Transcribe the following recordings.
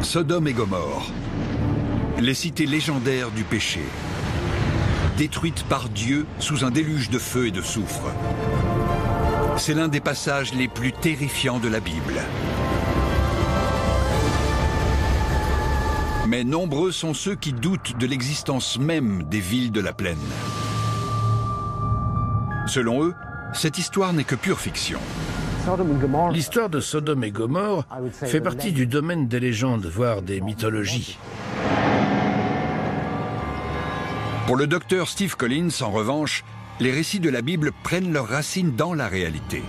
Sodome et Gomorrhe, les cités légendaires du péché, détruites par Dieu sous un déluge de feu et de soufre. C'est l'un des passages les plus terrifiants de la Bible. Mais nombreux sont ceux qui doutent de l'existence même des villes de la plaine. Selon eux, cette histoire n'est que pure fiction. L'histoire de Sodome et Gomorrhe fait partie du domaine des légendes, voire des mythologies. Pour le docteur Steve Collins, en revanche, les récits de la Bible prennent leurs racines dans la réalité.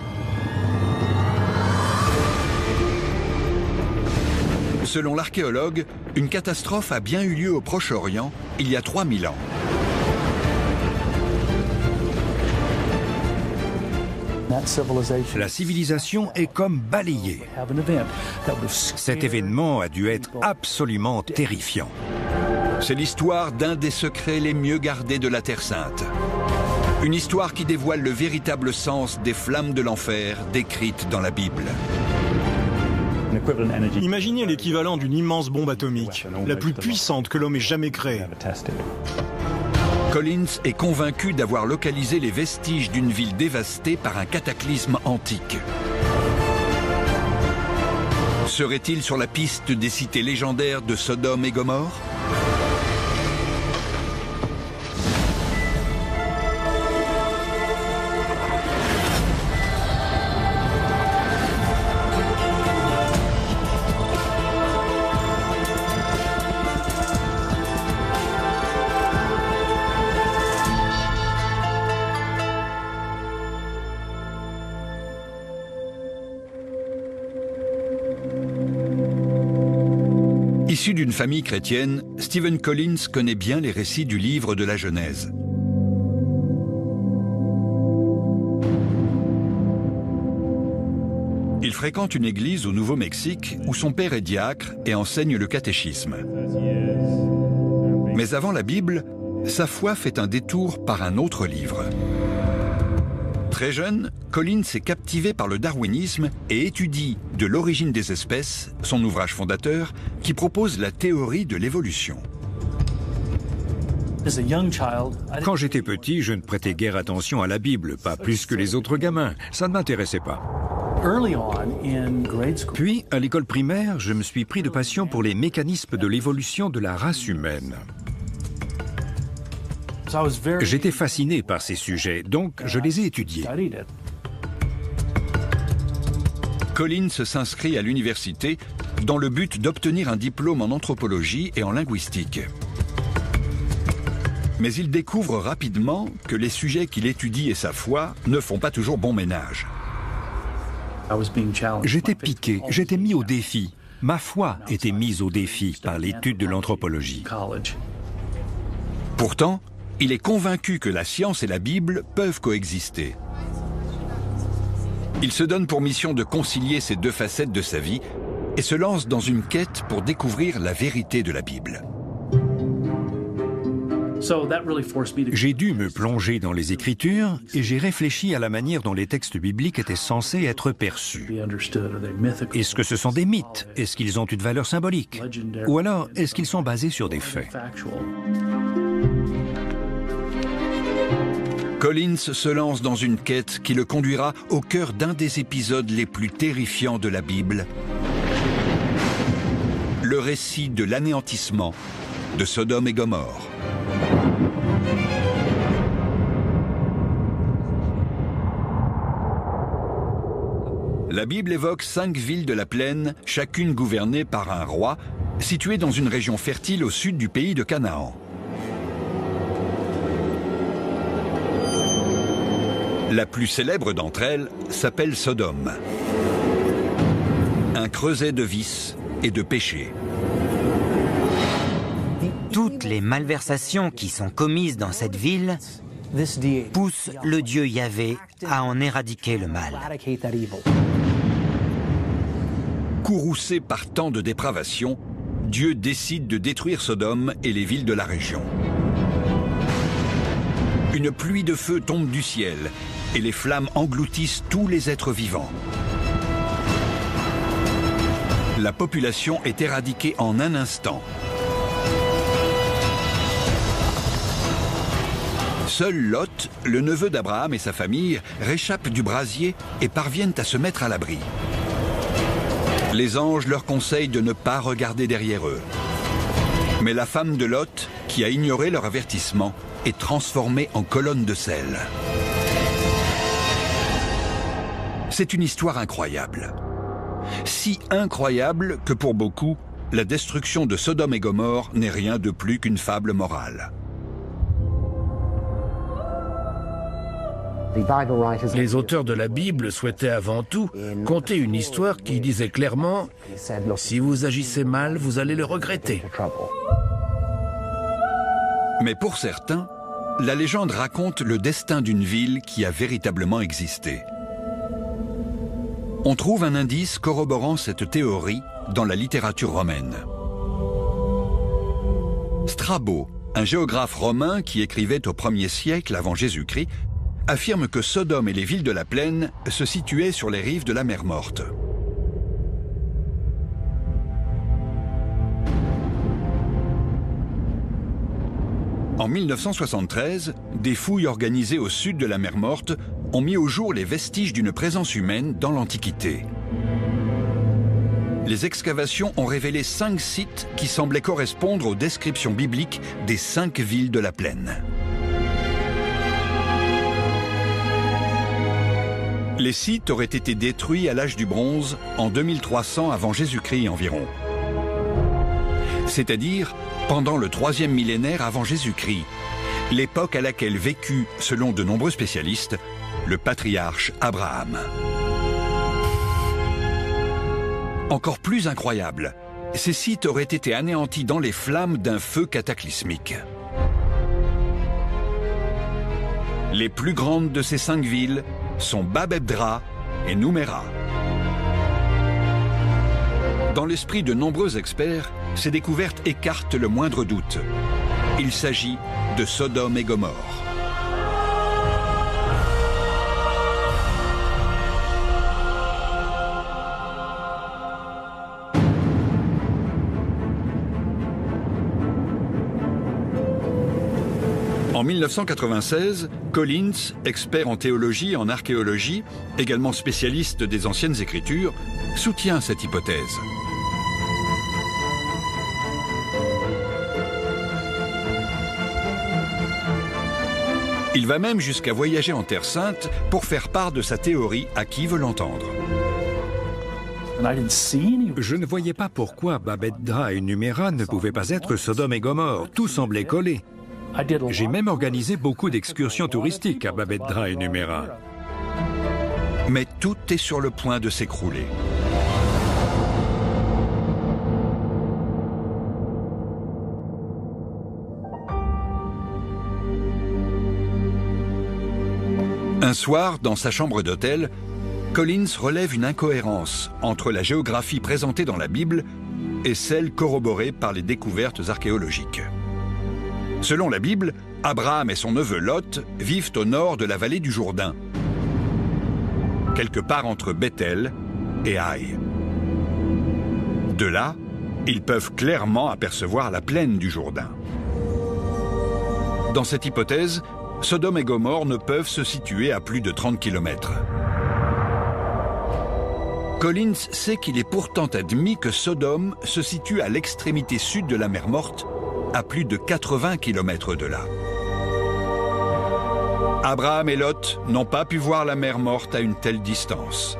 Selon l'archéologue, une catastrophe a bien eu lieu au Proche-Orient il y a 3000 ans. La civilisation est comme balayée. Cet événement a dû être absolument terrifiant. C'est l'histoire d'un des secrets les mieux gardés de la Terre Sainte. Une histoire qui dévoile le véritable sens des flammes de l'enfer décrites dans la Bible. Imaginez l'équivalent d'une immense bombe atomique, la plus puissante que l'homme ait jamais créée. Collins est convaincu d'avoir localisé les vestiges d'une ville dévastée par un cataclysme antique. Serait-il sur la piste des cités légendaires de Sodome et Gomorrhe ? Issu d'une famille chrétienne, Stephen Collins connaît bien les récits du livre de la Genèse. Il fréquente une église au Nouveau-Mexique où son père est diacre et enseigne le catéchisme. Mais avant la Bible, sa foi fait un détour par un autre livre. Très jeune, Collins est captivé par le darwinisme et étudie De l'origine des espèces, son ouvrage fondateur, qui propose la théorie de l'évolution. Quand j'étais petit, je ne prêtais guère attention à la Bible, pas plus que les autres gamins. Ça ne m'intéressait pas. Puis, à l'école primaire, je me suis pris de passion pour les mécanismes de l'évolution de la race humaine. J'étais fasciné par ces sujets, donc je les ai étudiés. Collins s'inscrit à l'université dans le but d'obtenir un diplôme en anthropologie et en linguistique. Mais il découvre rapidement que les sujets qu'il étudie et sa foi ne font pas toujours bon ménage. J'étais piqué, j'étais mis au défi. Ma foi était mise au défi par l'étude de l'anthropologie. Pourtant, il est convaincu que la science et la Bible peuvent coexister. Il se donne pour mission de concilier ces deux facettes de sa vie et se lance dans une quête pour découvrir la vérité de la Bible. J'ai dû me plonger dans les Écritures et j'ai réfléchi à la manière dont les textes bibliques étaient censés être perçus. Est-ce que ce sont des mythes? Est-ce qu'ils ont une valeur symbolique? Ou alors, est-ce qu'ils sont basés sur des faits? Collins se lance dans une quête qui le conduira au cœur d'un des épisodes les plus terrifiants de la Bible, le récit de l'anéantissement de Sodome et Gomorrhe. La Bible évoque 5 villes de la plaine, chacune gouvernée par un roi, situées dans une région fertile au sud du pays de Canaan. La plus célèbre d'entre elles s'appelle Sodome. Un creuset de vices et de péchés. Toutes les malversations qui sont commises dans cette ville poussent le Dieu Yahvé à en éradiquer le mal. Courroucé par tant de dépravation, Dieu décide de détruire Sodome et les villes de la région. Une pluie de feu tombe du ciel et les flammes engloutissent tous les êtres vivants. La population est éradiquée en un instant. Seul Lot, le neveu d'Abraham et sa famille, réchappent du brasier et parviennent à se mettre à l'abri. Les anges leur conseillent de ne pas regarder derrière eux. Mais la femme de Lot, qui a ignoré leur avertissement, est transformée en colonne de sel. C'est une histoire incroyable. Si incroyable que pour beaucoup, la destruction de Sodome et Gomorrhe n'est rien de plus qu'une fable morale. Les auteurs de la Bible souhaitaient avant tout conter une histoire qui disait clairement « Si vous agissez mal, vous allez le regretter ». Mais pour certains, la légende raconte le destin d'une ville qui a véritablement existé. On trouve un indice corroborant cette théorie dans la littérature romaine. Strabo, un géographe romain qui écrivait au 1er siècle avant Jésus-Christ, affirme que Sodome et les villes de la plaine se situaient sur les rives de la mer Morte. En 1973, des fouilles organisées au sud de la mer Morte ont mis au jour les vestiges d'une présence humaine dans l'Antiquité. Les excavations ont révélé 5 sites qui semblaient correspondre aux descriptions bibliques des 5 villes de la plaine. Les sites auraient été détruits à l'âge du bronze en 2300 avant Jésus-Christ environ. C'est-à-dire pendant le 3e millénaire avant Jésus-Christ, l'époque à laquelle vécut, selon de nombreux spécialistes, le patriarche Abraham. Encore plus incroyable, ces sites auraient été anéantis dans les flammes d'un feu cataclysmique. Les plus grandes de ces 5 villes sont Bab-edra et Nouméra. Dans l'esprit de nombreux experts, ces découvertes écartent le moindre doute. Il s'agit de Sodome et Gomorrhe. En 1996, Collins, expert en théologie et en archéologie, également spécialiste des anciennes écritures, soutient cette hypothèse. Il va même jusqu'à voyager en Terre Sainte pour faire part de sa théorie à qui veut l'entendre. Je ne voyais pas pourquoi Bab-edra et Nouméra ne pouvaient pas être Sodome et Gomorrhe. Tout semblait collé. J'ai même organisé beaucoup d'excursions touristiques à Bab-edra et Nouméra. Mais tout est sur le point de s'écrouler. Un soir, dans sa chambre d'hôtel, Collins relève une incohérence entre la géographie présentée dans la Bible et celle corroborée par les découvertes archéologiques. Selon la Bible, Abraham et son neveu Lot vivent au nord de la vallée du Jourdain, quelque part entre Bethel et Haï. De là, ils peuvent clairement apercevoir la plaine du Jourdain. Dans cette hypothèse, Sodome et Gomorrhe ne peuvent se situer à plus de 30 km. Collins sait qu'il est pourtant admis que Sodome se situe à l'extrémité sud de la mer Morte, à plus de 80 km de là. Abraham et Lot n'ont pas pu voir la mer Morte à une telle distance.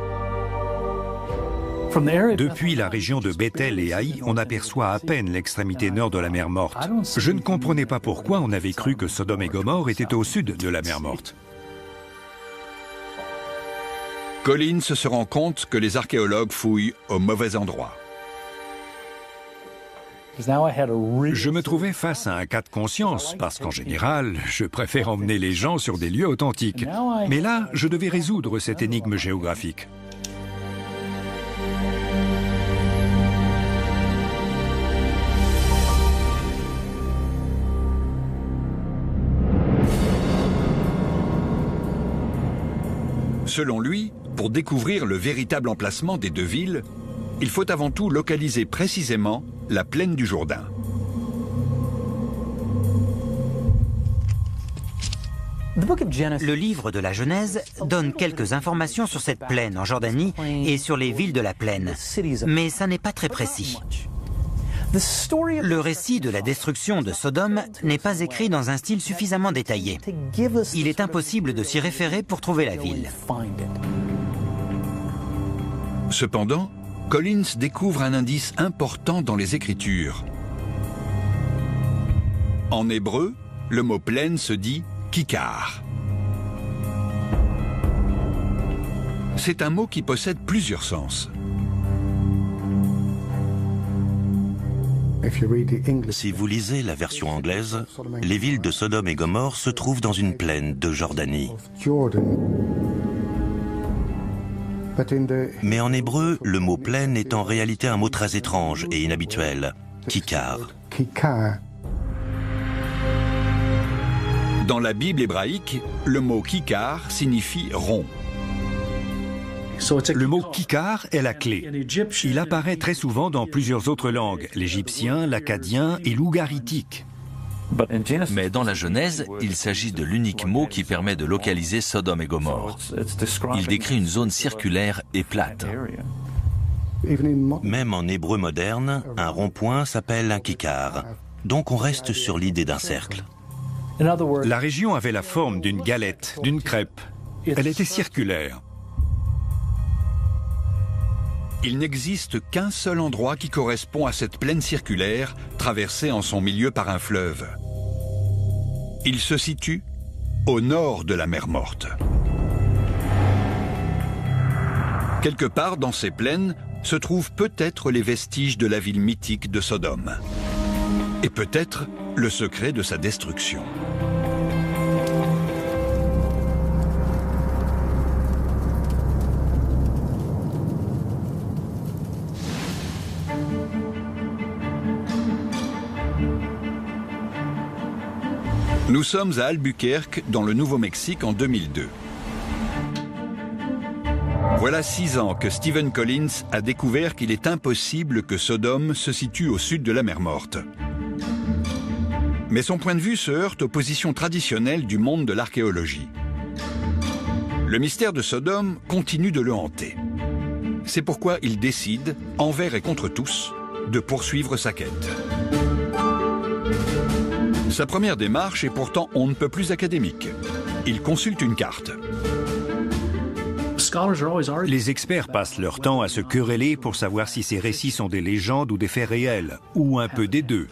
Depuis la région de Bethel et Haï, on aperçoit à peine l'extrémité nord de la mer Morte. Je ne comprenais pas pourquoi on avait cru que Sodome et Gomorrhe étaient au sud de la mer Morte. Collins se rend compte que les archéologues fouillent au mauvais endroit. Je me trouvais face à un cas de conscience, parce qu'en général, je préfère emmener les gens sur des lieux authentiques. Mais là, je devais résoudre cette énigme géographique. Selon lui, pour découvrir le véritable emplacement des 2 villes, il faut avant tout localiser précisément la plaine du Jourdain. Le livre de la Genèse donne quelques informations sur cette plaine en Jordanie et sur les villes de la plaine, mais ça n'est pas très précis. Le récit de la destruction de Sodome n'est pas écrit dans un style suffisamment détaillé. Il est impossible de s'y référer pour trouver la ville. Cependant, Collins découvre un indice important dans les Écritures. En hébreu, le mot plaine se dit Kikar. C'est un mot qui possède plusieurs sens. Si vous lisez la version anglaise, les villes de Sodome et Gomorrhe se trouvent dans une plaine de Jordanie. Mais en hébreu, le mot plaine est en réalité un mot très étrange et inhabituel, Kikar. Dans la Bible hébraïque, le mot Kikar signifie rond. Le mot Kikar est la clé. Il apparaît très souvent dans plusieurs autres langues, l'égyptien, l'akkadien et l'ougaritique. Mais dans la Genèse, il s'agit de l'unique mot qui permet de localiser Sodome et Gomorrhe. Il décrit une zone circulaire et plate. Même en hébreu moderne, un rond-point s'appelle un Kikar. Donc on reste sur l'idée d'un cercle. La région avait la forme d'une galette, d'une crêpe. Elle était circulaire. Il n'existe qu'un seul endroit qui correspond à cette plaine circulaire traversée en son milieu par un fleuve. Il se situe au nord de la mer Morte. Quelque part dans ces plaines se trouvent peut-être les vestiges de la ville mythique de Sodome. Et peut-être le secret de sa destruction. Nous sommes à Albuquerque, dans le Nouveau-Mexique, en 2002. Voilà 6 ans que Stephen Collins a découvert qu'il est impossible que Sodome se situe au sud de la mer Morte. Mais son point de vue se heurte aux positions traditionnelles du monde de l'archéologie. Le mystère de Sodome continue de le hanter. C'est pourquoi il décide, envers et contre tous, de poursuivre sa quête. Sa première démarche est pourtant on ne peut plus académique. Il consulte une carte. Les experts passent leur temps à se quereller pour savoir si ces récits sont des légendes ou des faits réels, ou un peu des deux.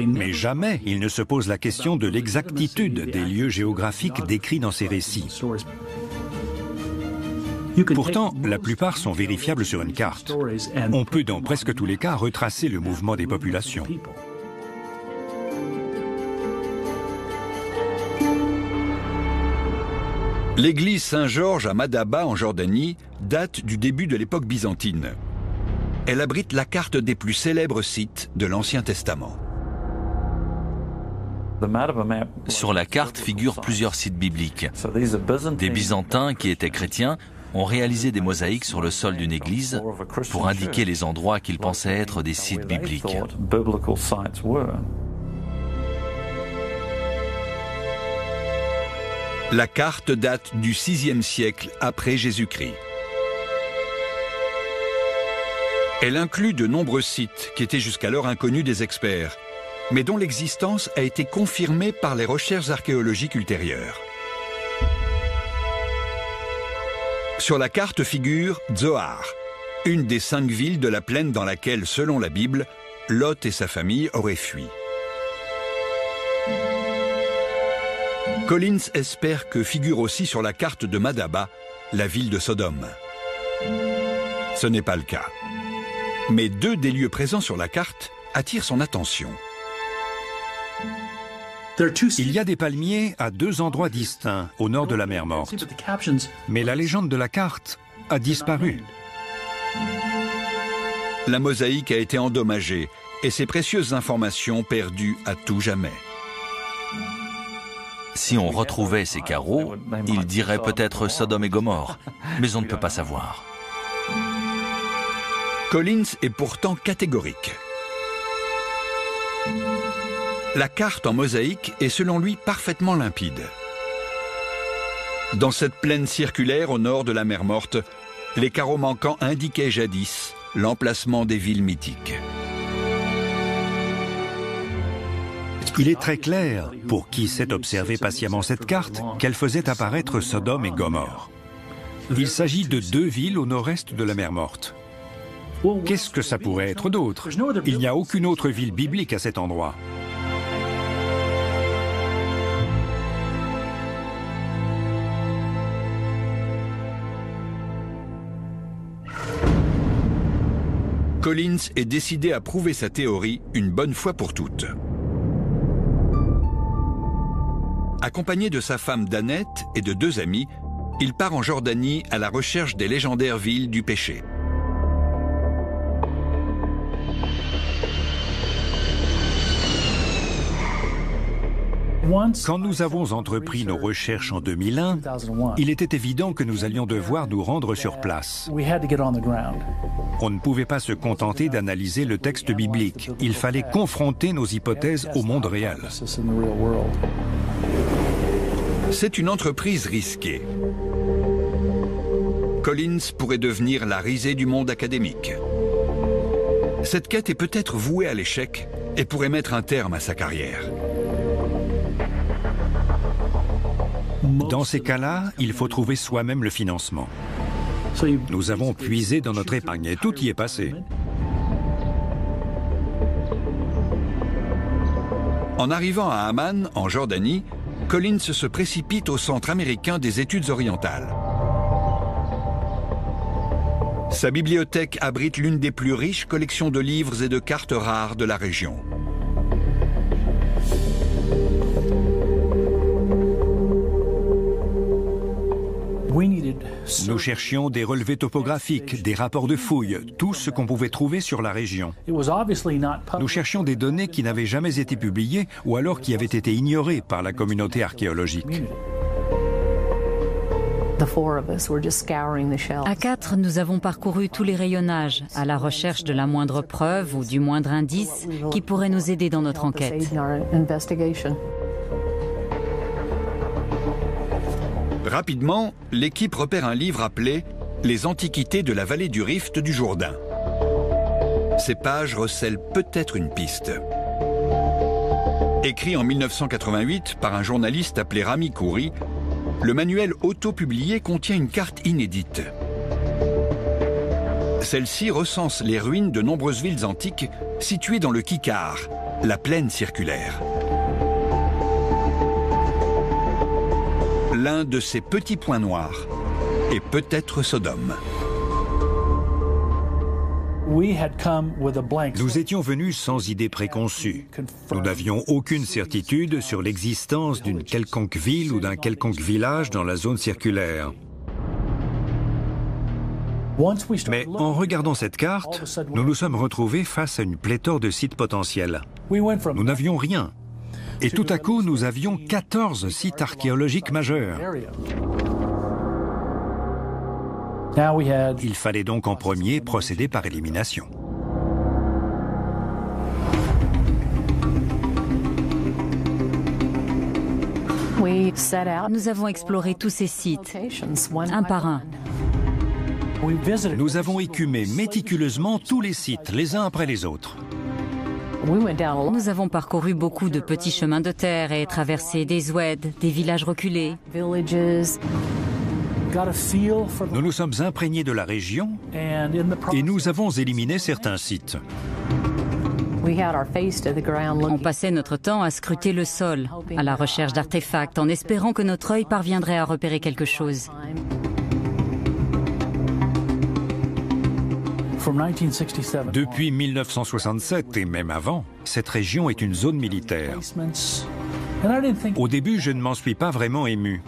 Mais jamais ils ne se posent la question de l'exactitude des lieux géographiques décrits dans ces récits. Pourtant, la plupart sont vérifiables sur une carte. On peut dans presque tous les cas retracer le mouvement des populations. L'église Saint-Georges à Madaba en Jordanie date du début de l'époque byzantine. Elle abrite la carte des plus célèbres sites de l'Ancien Testament. Sur la carte figurent plusieurs sites bibliques. Des Byzantins qui étaient chrétiens ont réalisé des mosaïques sur le sol d'une église pour indiquer les endroits qu'ils pensaient être des sites bibliques. La carte date du VIe siècle après Jésus-Christ. Elle inclut de nombreux sites qui étaient jusqu'alors inconnus des experts, mais dont l'existence a été confirmée par les recherches archéologiques ultérieures. Sur la carte figure Zoar, une des 5 villes de la plaine dans laquelle, selon la Bible, Lot et sa famille auraient fui. Collins espère que figure aussi sur la carte de Madaba la ville de Sodome. Ce n'est pas le cas. Mais 2 des lieux présents sur la carte attirent son attention. Il y a des palmiers à 2 endroits distincts, au nord de la mer Morte. Mais la légende de la carte a disparu. La mosaïque a été endommagée et ses précieuses informations perdues à tout jamais. Si on retrouvait ces carreaux, il dirait peut-être Sodome et Gomorrhe, mais on ne peut pas savoir. Collins est pourtant catégorique. La carte en mosaïque est selon lui parfaitement limpide. Dans cette plaine circulaire au nord de la mer Morte, les carreaux manquants indiquaient jadis l'emplacement des villes mythiques. Il est très clair, pour qui sait observer patiemment cette carte, qu'elle faisait apparaître Sodome et Gomorrhe. Il s'agit de 2 villes au nord-est de la mer Morte. Qu'est-ce que ça pourrait être d'autre? Il n'y a aucune autre ville biblique à cet endroit. Collins est décidé à prouver sa théorie une bonne fois pour toutes. Accompagné de sa femme Danette et de 2 amis, il part en Jordanie à la recherche des légendaires villes du péché. Quand nous avons entrepris nos recherches en 2001, il était évident que nous allions devoir nous rendre sur place. On ne pouvait pas se contenter d'analyser le texte biblique. Il fallait confronter nos hypothèses au monde réel. C'est une entreprise risquée. Collins pourrait devenir la risée du monde académique. Cette quête est peut-être vouée à l'échec et pourrait mettre un terme à sa carrière. Dans ces cas-là, il faut trouver soi-même le financement. Nous avons puisé dans notre épargne et tout y est passé. En arrivant à Amman, en Jordanie, Collins se précipite au Centre américain des études orientales. Sa bibliothèque abrite l'une des plus riches collections de livres et de cartes rares de la région. Nous cherchions des relevés topographiques, des rapports de fouilles, tout ce qu'on pouvait trouver sur la région. Nous cherchions des données qui n'avaient jamais été publiées ou alors qui avaient été ignorées par la communauté archéologique. À 4, nous avons parcouru tous les rayonnages, à la recherche de la moindre preuve ou du moindre indice qui pourrait nous aider dans notre enquête. Rapidement, l'équipe repère un livre appelé « Les antiquités de la vallée du Rift du Jourdain ». Ces pages recèlent peut-être une piste. Écrit en 1988 par un journaliste appelé Rami Khoury, le manuel auto-publié contient une carte inédite. Celle-ci recense les ruines de nombreuses villes antiques situées dans le Kikar, la plaine circulaire. L'un de ces petits points noirs est peut-être Sodome. Nous étions venus sans idée préconçue. Nous n'avions aucune certitude sur l'existence d'une quelconque ville ou d'un quelconque village dans la zone circulaire. Mais en regardant cette carte, nous nous sommes retrouvés face à une pléthore de sites potentiels. Nous n'avions rien. Et tout à coup, nous avions 14 sites archéologiques majeurs. Il fallait donc en premier procéder par élimination. Nous avons exploré tous ces sites, un par un. Nous avons écumé méticuleusement tous les sites, les uns après les autres. Nous avons parcouru beaucoup de petits chemins de terre et traversé des oueds, des villages reculés. Nous nous sommes imprégnés de la région et nous avons éliminé certains sites. On passait notre temps à scruter le sol, à la recherche d'artefacts, en espérant que notre œil parviendrait à repérer quelque chose. Depuis 1967 et même avant, cette région est une zone militaire. Au début, je ne m'en suis pas vraiment ému.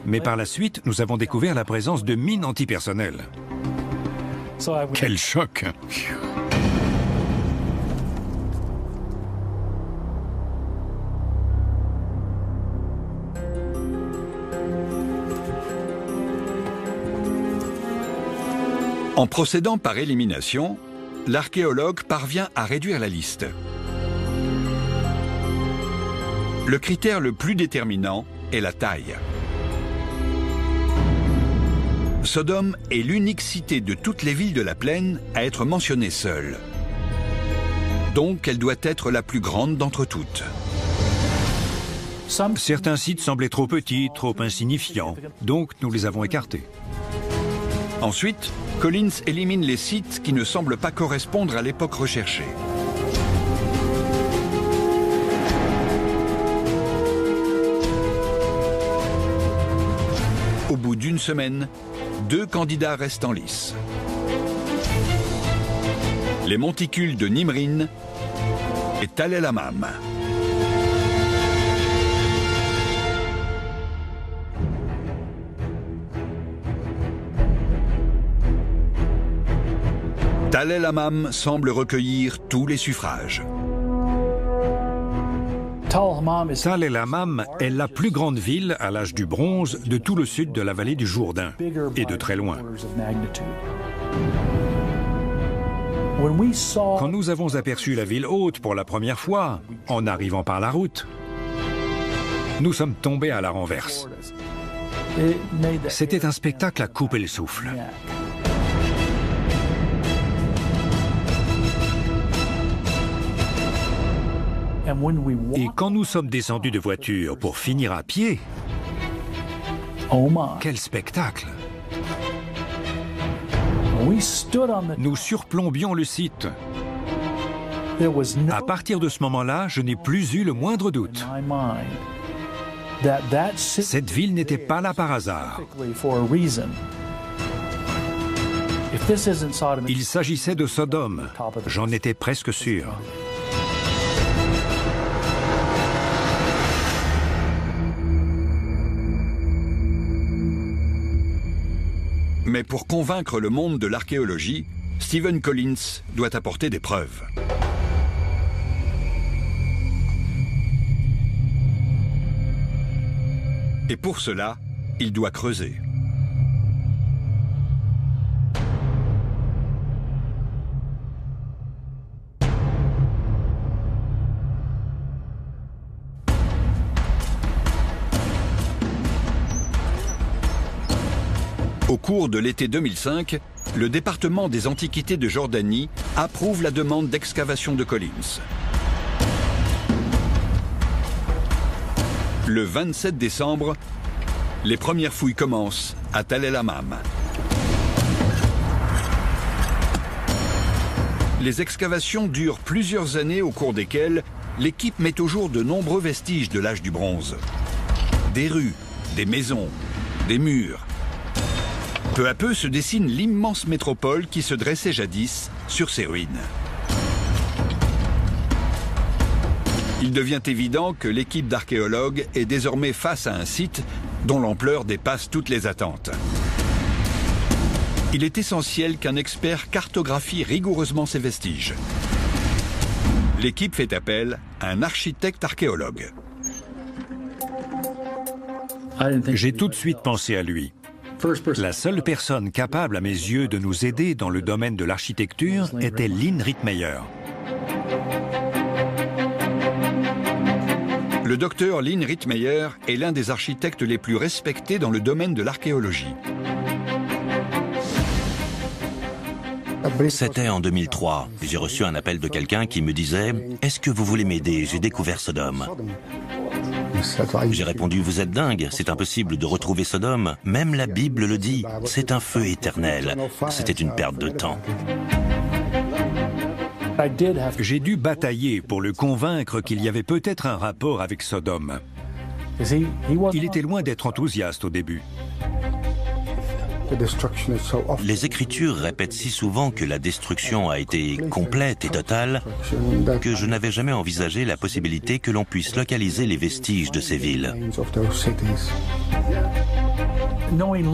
Mais par la suite, nous avons découvert la présence de mines antipersonnelles. Quel choc! En procédant par élimination, l'archéologue parvient à réduire la liste. Le critère le plus déterminant est la taille. Sodome est l'unique cité de toutes les villes de la plaine à être mentionnée seule. Donc elle doit être la plus grande d'entre toutes. Certains sites semblaient trop petits, trop insignifiants, donc nous les avons écartés. Ensuite, Collins élimine les sites qui ne semblent pas correspondre à l'époque recherchée. Au bout d'une semaine, 2 candidats restent en lice. Les monticules de Nimrine et Tal el-Hammam. Tal el-Hammam semble recueillir tous les suffrages. Tal el-Hammam est la plus grande ville à l'âge du bronze de tout le sud de la vallée du Jourdain, et de très loin. Quand nous avons aperçu la ville haute pour la première fois, en arrivant par la route, nous sommes tombés à la renverse. C'était un spectacle à couper le souffle. Et quand nous sommes descendus de voiture pour finir à pied, quel spectacle! Nous surplombions le site. À partir de ce moment-là, je n'ai plus eu le moindre doute. Cette ville n'était pas là par hasard. Il s'agissait de Sodome, j'en étais presque sûr. Mais pour convaincre le monde de l'archéologie, Stephen Collins doit apporter des preuves. Et pour cela, il doit creuser. Au cours de l'été 2005, le département des Antiquités de Jordanie approuve la demande d'excavation de Collins. Le 27 décembre, les premières fouilles commencent à Tal el-Hammam. Les excavations durent plusieurs années au cours desquelles l'équipe met au jour de nombreux vestiges de l'âge du bronze. Des rues, des maisons, des murs. Peu à peu se dessine l'immense métropole qui se dressait jadis sur ses ruines. Il devient évident que l'équipe d'archéologues est désormais face à un site dont l'ampleur dépasse toutes les attentes. Il est essentiel qu'un expert cartographie rigoureusement ces vestiges. L'équipe fait appel à un architecte archéologue. J'ai tout de suite pensé à lui. La seule personne capable à mes yeux de nous aider dans le domaine de l'architecture était Lynn Rittmeyer. Le docteur Lynn Rittmeyer est l'un des architectes les plus respectés dans le domaine de l'archéologie. C'était en 2003. J'ai reçu un appel de quelqu'un qui me disait « Est-ce que vous voulez m'aider? J'ai découvert Sodome. » J'ai répondu « Vous êtes dingue, c'est impossible de retrouver Sodome. Même la Bible le dit, c'est un feu éternel. » C'était une perte de temps. J'ai dû batailler pour le convaincre qu'il y avait peut-être un rapport avec Sodome. Il était loin d'être enthousiaste au début. Les Écritures répètent si souvent que la destruction a été complète et totale que je n'avais jamais envisagé la possibilité que l'on puisse localiser les vestiges de ces villes.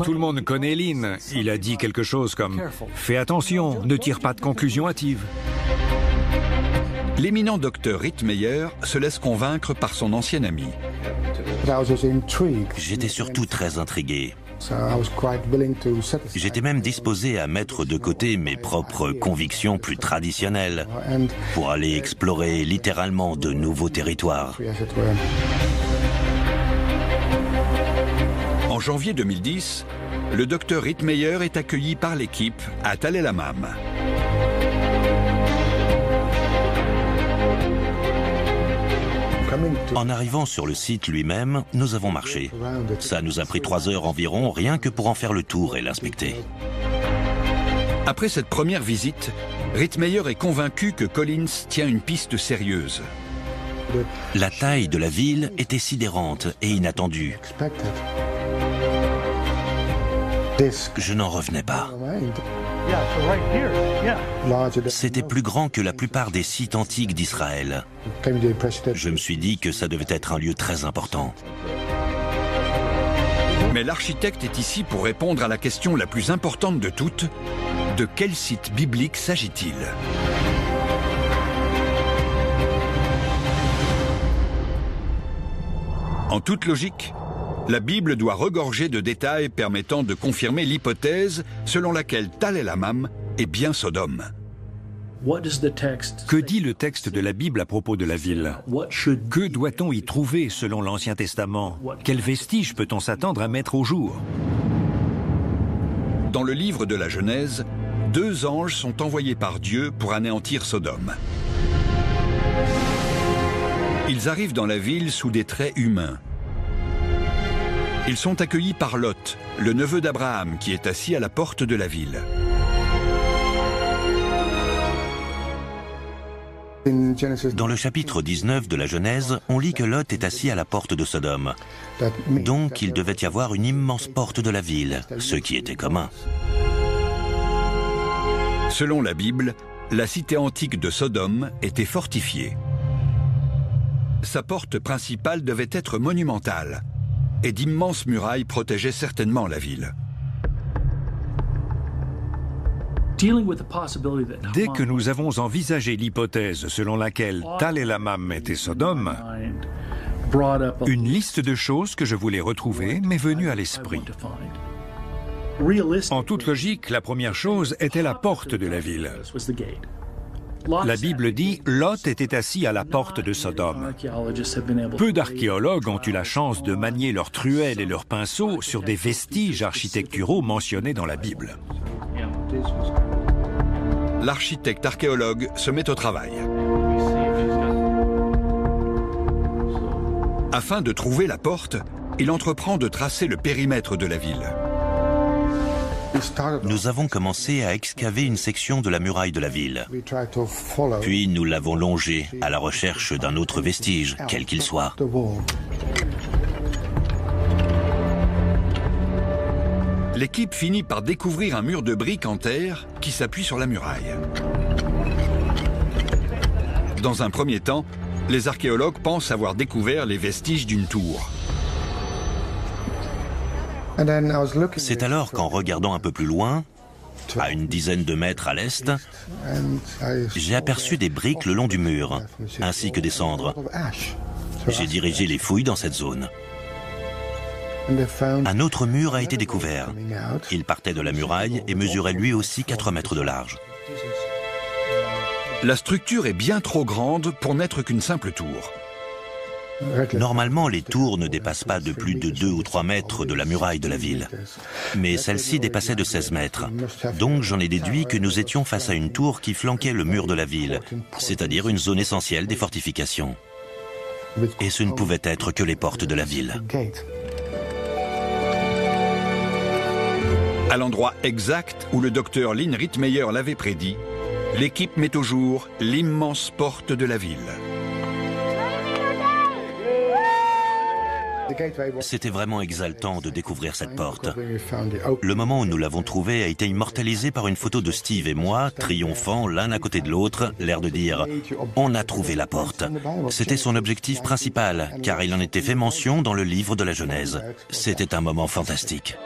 Tout le monde connaît Lynn. Il a dit quelque chose comme « Fais attention, ne tire pas de conclusions hâtives ». L'éminent docteur Rittmeyer se laisse convaincre par son ancien ami. J'étais surtout très intrigué. J'étais même disposé à mettre de côté mes propres convictions plus traditionnelles pour aller explorer littéralement de nouveaux territoires. En janvier 2010, le docteur Rittmeyer est accueilli par l'équipe à Tal El Hammam. En arrivant sur le site lui-même, nous avons marché. Ça nous a pris 3 heures environ, rien que pour en faire le tour et l'inspecter. Après cette première visite, Rittmeyer est convaincu que Collins tient une piste sérieuse. La taille de la ville était sidérante et inattendue. Je n'en revenais pas. C'était plus grand que la plupart des sites antiques d'Israël. Je me suis dit que ça devait être un lieu très important. Mais l'architecte est ici pour répondre à la question la plus importante de toutes. De quel site biblique s'agit-il ? En toute logique, la Bible doit regorger de détails permettant de confirmer l'hypothèse selon laquelle Tal El Hammam est bien Sodome. Que dit le texte de la Bible à propos de la ville? Que doit-on y trouver selon l'Ancien Testament? Quels vestiges peut-on s'attendre à mettre au jour? Dans le livre de la Genèse, 2 anges sont envoyés par Dieu pour anéantir Sodome. Ils arrivent dans la ville sous des traits humains. Ils sont accueillis par Lot, le neveu d'Abraham, qui est assis à la porte de la ville. Dans le chapitre 19 de la Genèse, on lit que Lot est assis à la porte de Sodome. Donc il devait y avoir une immense porte de la ville, ce qui était commun. Selon la Bible, la cité antique de Sodome était fortifiée. Sa porte principale devait être monumentale, et d'immenses murailles protégeaient certainement la ville. Dès que nous avons envisagé l'hypothèse selon laquelle Tal El Hammam était Sodome, une liste de choses que je voulais retrouver m'est venue à l'esprit. En toute logique, la première chose était la porte de la ville. La Bible dit « Lot était assis à la porte de Sodome ». Peu d'archéologues ont eu la chance de manier leurs truelles et leurs pinceaux sur des vestiges architecturaux mentionnés dans la Bible. L'architecte archéologue se met au travail. Afin de trouver la porte, il entreprend de tracer le périmètre de la ville. Nous avons commencé à excaver une section de la muraille de la ville. Puis nous l'avons longée à la recherche d'un autre vestige, quel qu'il soit. L'équipe finit par découvrir un mur de briques en terre qui s'appuie sur la muraille. Dans un premier temps, les archéologues pensent avoir découvert les vestiges d'une tour. C'est alors qu'en regardant un peu plus loin, à une dizaine de mètres à l'est, j'ai aperçu des briques le long du mur, ainsi que des cendres. J'ai dirigé les fouilles dans cette zone. Un autre mur a été découvert. Il partait de la muraille et mesurait lui aussi 4 mètres de large. La structure est bien trop grande pour n'être qu'une simple tour. Normalement, les tours ne dépassent pas de plus de 2 ou 3 mètres de la muraille de la ville. Mais celle-ci dépassait de 16 mètres. Donc j'en ai déduit que nous étions face à une tour qui flanquait le mur de la ville, c'est-à-dire une zone essentielle des fortifications. Et ce ne pouvait être que les portes de la ville. À l'endroit exact où le docteur Lynn Rittmeyer l'avait prédit, l'équipe met au jour l'immense porte de la ville. C'était vraiment exaltant de découvrir cette porte. Le moment où nous l'avons trouvée a été immortalisé par une photo de Steve et moi, triomphant l'un à côté de l'autre, l'air de dire « On a trouvé la porte ». C'était son objectif principal, car il en était fait mention dans le livre de la Genèse. C'était un moment fantastique.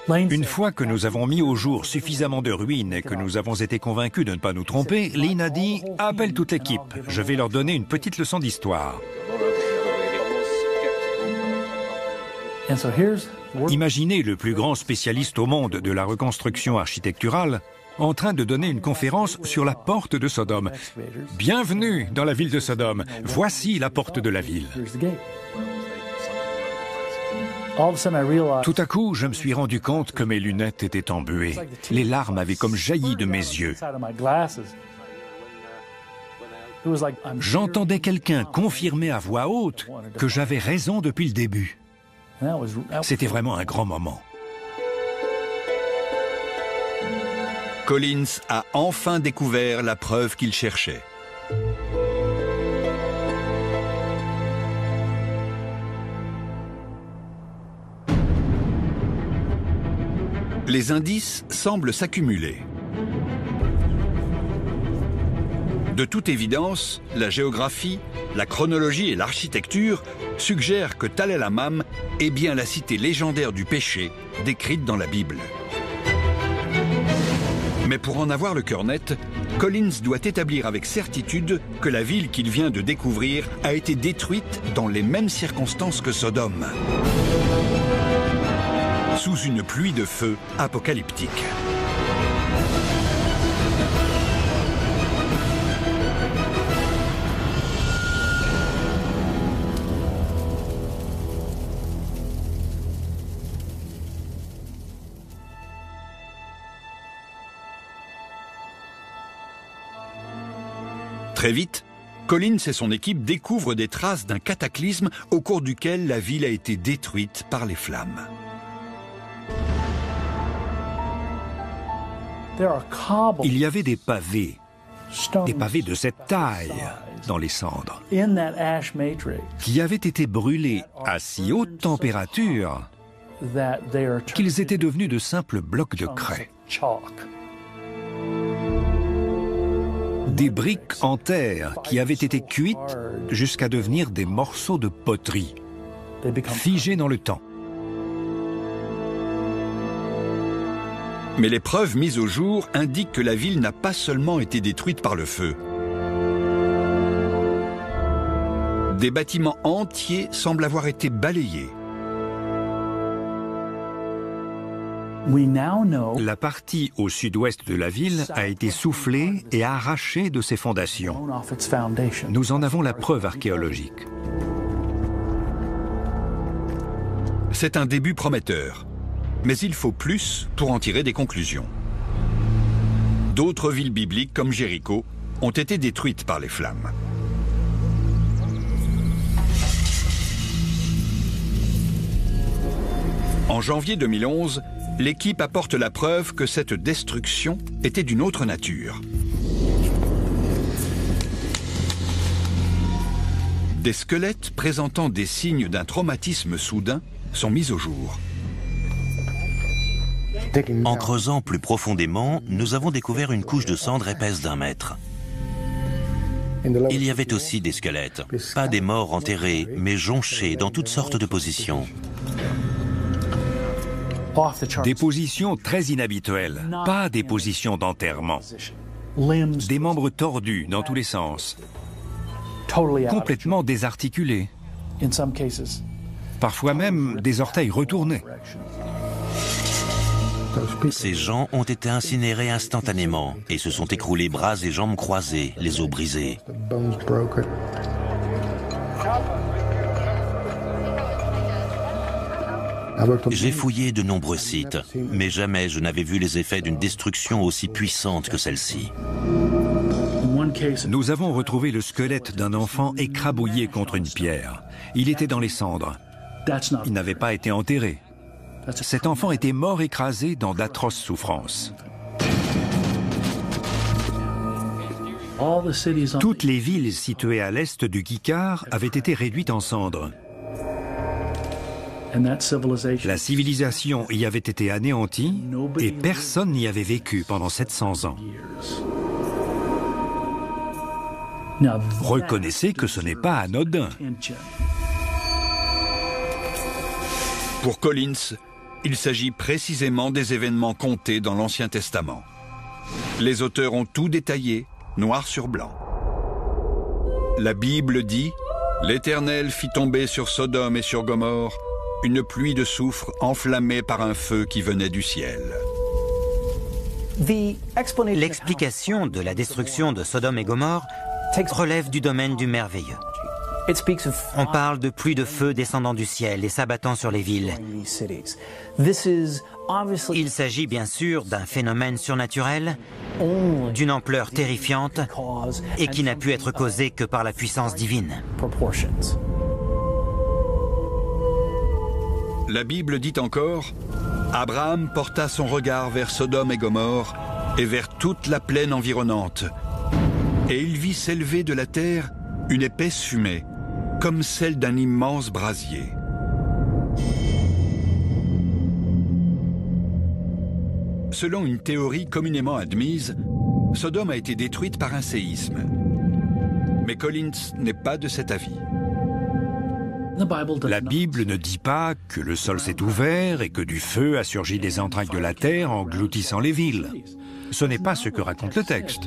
Une fois que nous avons mis au jour suffisamment de ruines et que nous avons été convaincus de ne pas nous tromper, Lynn a dit « Appelle toute l'équipe, je vais leur donner une petite leçon d'histoire ». Imaginez le plus grand spécialiste au monde de la reconstruction architecturale en train de donner une conférence sur la porte de Sodome. Bienvenue dans la ville de Sodome. Voici la porte de la ville. Tout à coup, je me suis rendu compte que mes lunettes étaient embuées. Les larmes avaient comme jailli de mes yeux. J'entendais quelqu'un confirmer à voix haute que j'avais raison depuis le début. C'était vraiment un grand moment. Collins a enfin découvert la preuve qu'il cherchait. Les indices semblent s'accumuler. De toute évidence, la géographie, la chronologie et l'architecture suggèrent que Tal el-Hammam est bien la cité légendaire du péché décrite dans la Bible. Mais pour en avoir le cœur net, Collins doit établir avec certitude que la ville qu'il vient de découvrir a été détruite dans les mêmes circonstances que Sodome, sous une pluie de feu apocalyptique. Très vite, Collins et son équipe découvrent des traces d'un cataclysme au cours duquel la ville a été détruite par les flammes. Il y avait des pavés de cette taille dans les cendres, qui avaient été brûlés à si haute température qu'ils étaient devenus de simples blocs de craie. Des briques en terre qui avaient été cuites jusqu'à devenir des morceaux de poterie, figés dans le temps. Mais les preuves mises au jour indiquent que la ville n'a pas seulement été détruite par le feu. Des bâtiments entiers semblent avoir été balayés. La partie au sud-ouest de la ville a été soufflée et arrachée de ses fondations. Nous en avons la preuve archéologique. C'est un début prometteur, mais il faut plus pour en tirer des conclusions. D'autres villes bibliques comme Jéricho ont été détruites par les flammes. En janvier 2011, l'équipe apporte la preuve que cette destruction était d'une autre nature. Des squelettes présentant des signes d'un traumatisme soudain sont mis au jour. En creusant plus profondément, nous avons découvert une couche de cendres épaisse d'1 mètre. Il y avait aussi des squelettes, pas des morts enterrés, mais jonchés dans toutes sortes de positions. Des positions très inhabituelles, pas des positions d'enterrement. Des membres tordus dans tous les sens, complètement désarticulés. Parfois même des orteils retournés. Ces gens ont été incinérés instantanément et se sont écroulés bras et jambes croisés, les os brisés. J'ai fouillé de nombreux sites, mais jamais je n'avais vu les effets d'une destruction aussi puissante que celle-ci. Nous avons retrouvé le squelette d'un enfant écrabouillé contre une pierre. Il était dans les cendres. Il n'avait pas été enterré. Cet enfant était mort écrasé dans d'atroces souffrances. Toutes les villes situées à l'est du Kikar avaient été réduites en cendres. La civilisation y avait été anéantie et personne n'y avait vécu pendant 700 ans. Reconnaissez que ce n'est pas anodin. Pour Collins, il s'agit précisément des événements comptés dans l'Ancien Testament. Les auteurs ont tout détaillé, noir sur blanc. La Bible dit « L'Éternel fit tomber sur Sodome et sur Gomorrhe Une pluie de soufre enflammée par un feu qui venait du ciel. L'explication de la destruction de Sodome et Gomorrhe relève du domaine du merveilleux. On parle de pluie de feu descendant du ciel et s'abattant sur les villes. Il s'agit bien sûr d'un phénomène surnaturel, d'une ampleur terrifiante et qui n'a pu être causé que par la puissance divine. La Bible dit encore « Abraham porta son regard vers Sodome et Gomorrhe et vers toute la plaine environnante. Et il vit s'élever de la terre une épaisse fumée, comme celle d'un immense brasier. » Selon une théorie communément admise, Sodome a été détruite par un séisme. Mais Collins n'est pas de cet avis. La Bible ne dit pas que le sol s'est ouvert et que du feu a surgi des entrailles de la terre engloutissant les villes. Ce n'est pas ce que raconte le texte.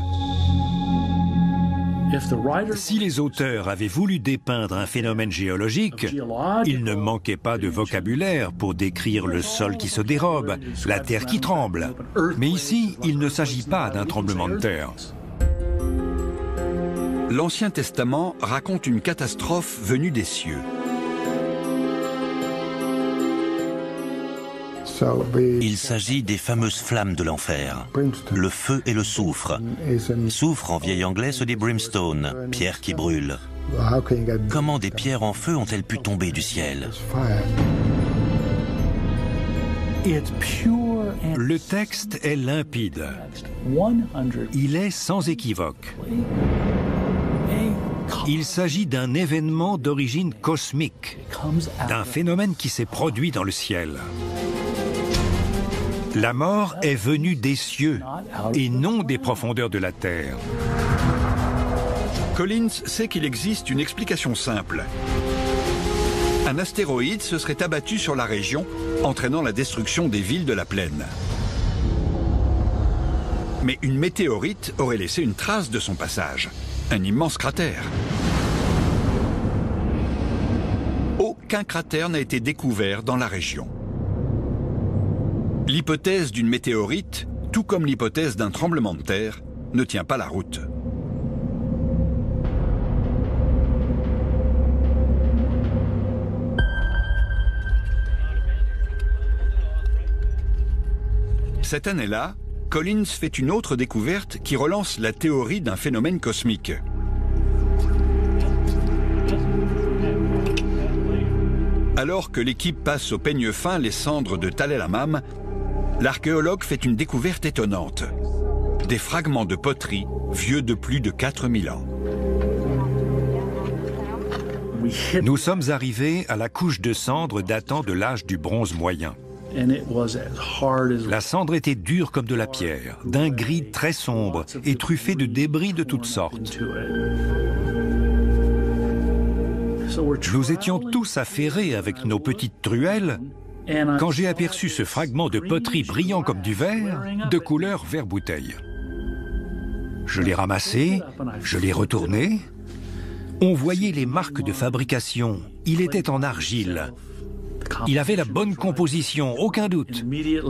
Si les auteurs avaient voulu dépeindre un phénomène géologique, il ne manquait pas de vocabulaire pour décrire le sol qui se dérobe, la terre qui tremble. Mais ici, il ne s'agit pas d'un tremblement de terre. L'Ancien Testament raconte une catastrophe venue des cieux. Il s'agit des fameuses flammes de l'enfer, le feu et le soufre. Soufre en vieil anglais se dit brimstone, pierre qui brûle. Comment des pierres en feu ont-elles pu tomber du ciel? Le texte est limpide. Il est sans équivoque. Il s'agit d'un événement d'origine cosmique, d'un phénomène qui s'est produit dans le ciel. La mort est venue des cieux et non des profondeurs de la terre. Collins sait qu'il existe une explication simple. Un astéroïde se serait abattu sur la région, entraînant la destruction des villes de la plaine. Mais une météorite aurait laissé une trace de son passage, un immense cratère. Aucun cratère n'a été découvert dans la région. L'hypothèse d'une météorite, tout comme l'hypothèse d'un tremblement de terre, ne tient pas la route. Cette année-là, Collins fait une autre découverte qui relance la théorie d'un phénomène cosmique. Alors que l'équipe passe au peigne fin les cendres de Tal el-Hammam, l'archéologue fait une découverte étonnante. Des fragments de poterie vieux de plus de 4000 ans. Nous sommes arrivés à la couche de cendres datant de l'âge du bronze moyen. La cendre était dure comme de la pierre, d'un gris très sombre et truffée de débris de toutes sortes. Nous étions tous affairés avec nos petites truelles quand j'ai aperçu ce fragment de poterie brillant comme du verre, de couleur vert bouteille. Je l'ai ramassé, je l'ai retourné. On voyait les marques de fabrication. Il était en argile. Il avait la bonne composition, aucun doute.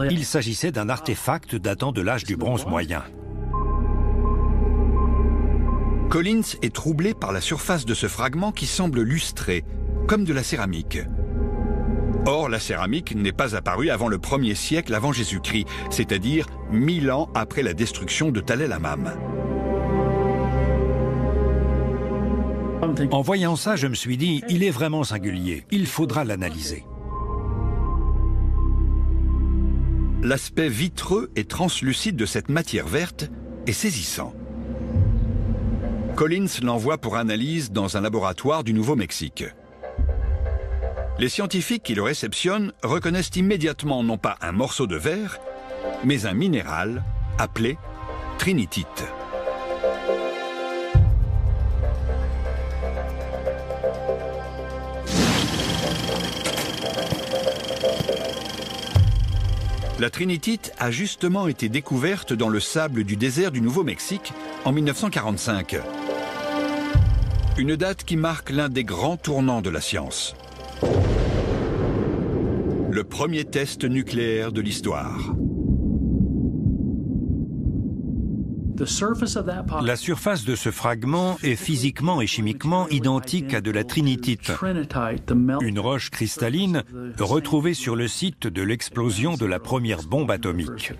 Il s'agissait d'un artefact datant de l'âge du bronze moyen. Collins est troublé par la surface de ce fragment qui semble lustré, comme de la céramique. Or, la céramique n'est pas apparue avant le 1er siècle avant Jésus-Christ, c'est-à-dire 1000 ans après la destruction de Tal el-Hammam. En voyant ça, je me suis dit, il est vraiment singulier, il faudra l'analyser. L'aspect vitreux et translucide de cette matière verte est saisissant. Collins l'envoie pour analyse dans un laboratoire du Nouveau-Mexique. Les scientifiques qui le réceptionnent reconnaissent immédiatement non pas un morceau de verre, mais un minéral appelé trinitite. La trinitite a justement été découverte dans le sable du désert du Nouveau-Mexique en 1945. Une date qui marque l'un des grands tournants de la science. le premier test nucléaire de l'histoire. La surface de ce fragment est physiquement et chimiquement identique à de la trinitite, une roche cristalline retrouvée sur le site de l'explosion de la première bombe atomique.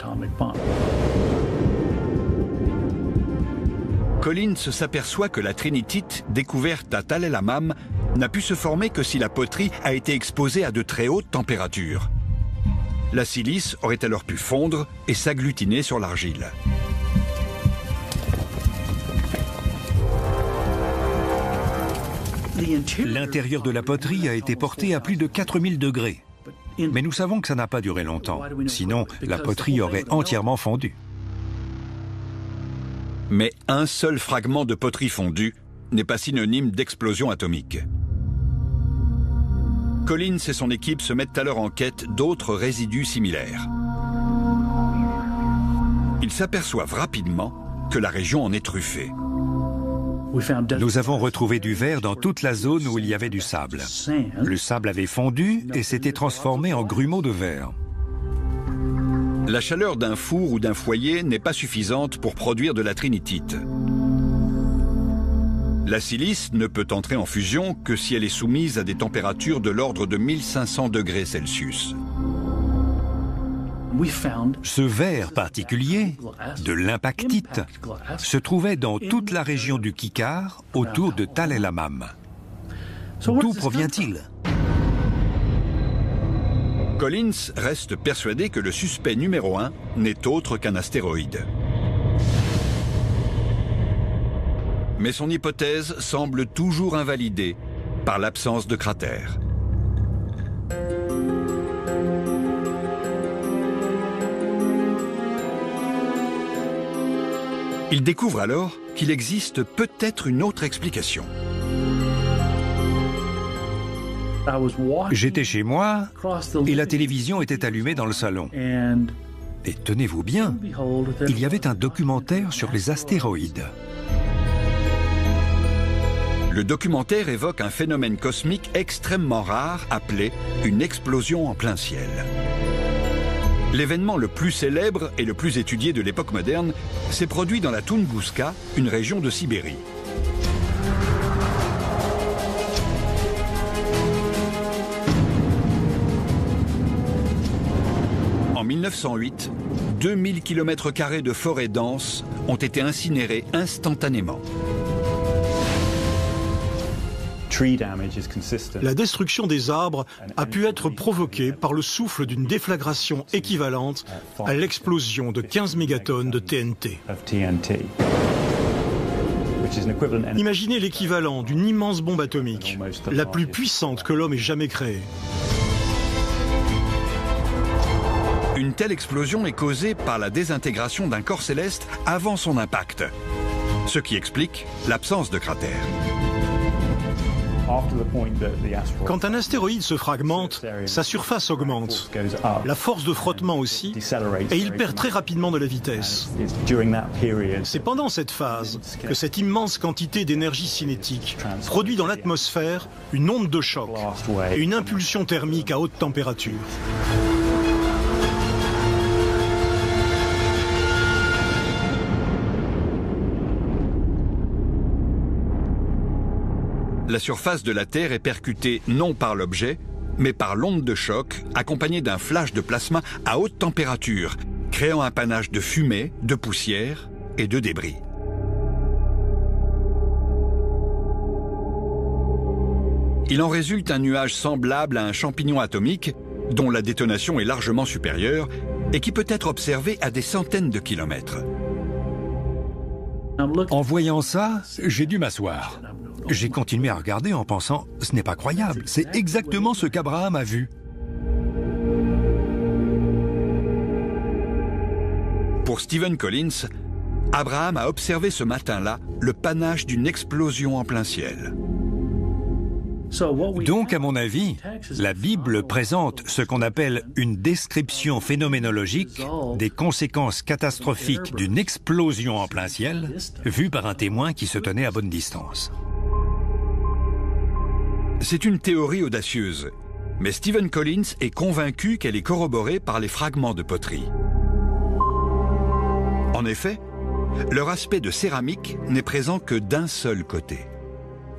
Collins s'aperçoit que la trinitite, découverte à Tal El Hammam, n'a pu se former que si la poterie a été exposée à de très hautes températures. La silice aurait alors pu fondre et s'agglutiner sur l'argile. L'intérieur de la poterie a été porté à plus de 4000 degrés. Mais nous savons que ça n'a pas duré longtemps. Sinon, la poterie aurait entièrement fondu. Mais un seul fragment de poterie fondue n'est pas synonyme d'explosion atomique. Collins et son équipe se mettent alors en quête d'autres résidus similaires. Ils s'aperçoivent rapidement que la région en est truffée. Nous avons retrouvé du verre dans toute la zone où il y avait du sable. Le sable avait fondu et s'était transformé en grumeaux de verre. La chaleur d'un four ou d'un foyer n'est pas suffisante pour produire de la trinitite. La silice ne peut entrer en fusion que si elle est soumise à des températures de l'ordre de 1500 degrés Celsius. Ce verre particulier, de l'impactite, se trouvait dans toute la région du Kikar, autour de Tal El Hammam. D'où provient-il? Collins reste persuadé que le suspect numéro 1 n'est autre qu'un astéroïde. Mais son hypothèse semble toujours invalidée par l'absence de cratère. Il découvre alors qu'il existe peut-être une autre explication. J'étais chez moi et la télévision était allumée dans le salon. Et tenez-vous bien, il y avait un documentaire sur les astéroïdes. Le documentaire évoque un phénomène cosmique extrêmement rare appelé une explosion en plein ciel. L'événement le plus célèbre et le plus étudié de l'époque moderne s'est produit dans la Tunguska, une région de Sibérie. En 1908, 2000 km² de forêts denses ont été incinérées instantanément. La destruction des arbres a pu être provoquée par le souffle d'une déflagration équivalente à l'explosion de 15 mégatonnes de TNT. Imaginez l'équivalent d'une immense bombe atomique, la plus puissante que l'homme ait jamais créée. Une telle explosion est causée par la désintégration d'un corps céleste avant son impact, ce qui explique l'absence de cratère. Quand un astéroïde se fragmente, sa surface augmente, la force de frottement aussi, et il perd très rapidement de la vitesse. C'est pendant cette phase que cette immense quantité d'énergie cinétique produit dans l'atmosphère une onde de choc et une impulsion thermique à haute température. La surface de la Terre est percutée non par l'objet, mais par l'onde de choc, accompagnée d'un flash de plasma à haute température, créant un panache de fumée, de poussière et de débris. Il en résulte un nuage semblable à un champignon atomique, dont la détonation est largement supérieure et qui peut être observé à des centaines de kilomètres. En voyant ça, j'ai dû m'asseoir. J'ai continué à regarder en pensant « ce n'est pas croyable, c'est exactement ce qu'Abraham a vu ». Pour Stephen Collins, Abraham a observé ce matin-là le panache d'une explosion en plein ciel. Donc, à mon avis, la Bible présente ce qu'on appelle une description phénoménologique des conséquences catastrophiques d'une explosion en plein ciel, vue par un témoin qui se tenait à bonne distance. C'est une théorie audacieuse, Mais Stephen Collins est convaincu qu'elle est corroborée par les fragments de poterie. En effet, leur aspect de céramique n'est présent que d'un seul côté.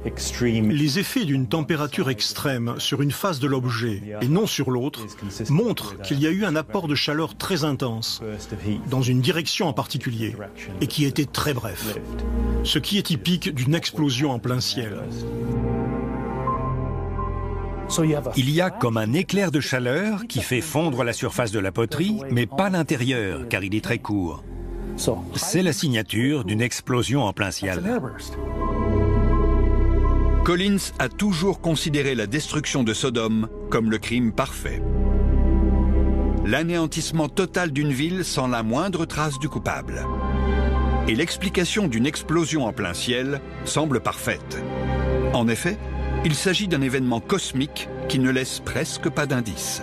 Les effets d'une température extrême sur une face de l'objet et non sur l'autre montrent qu'il y a eu un apport de chaleur très intense dans une direction en particulier et qui était très bref, ce qui est typique d'une explosion en plein ciel. Il y a comme un éclair de chaleur qui fait fondre la surface de la poterie, mais pas l'intérieur, car il est très court. C'est la signature d'une explosion en plein ciel. Collins a toujours considéré la destruction de Sodome comme le crime parfait. L'anéantissement total d'une ville sans la moindre trace du coupable. Et l'explication d'une explosion en plein ciel semble parfaite. En effet, il s'agit d'un événement cosmique qui ne laisse presque pas d'indices.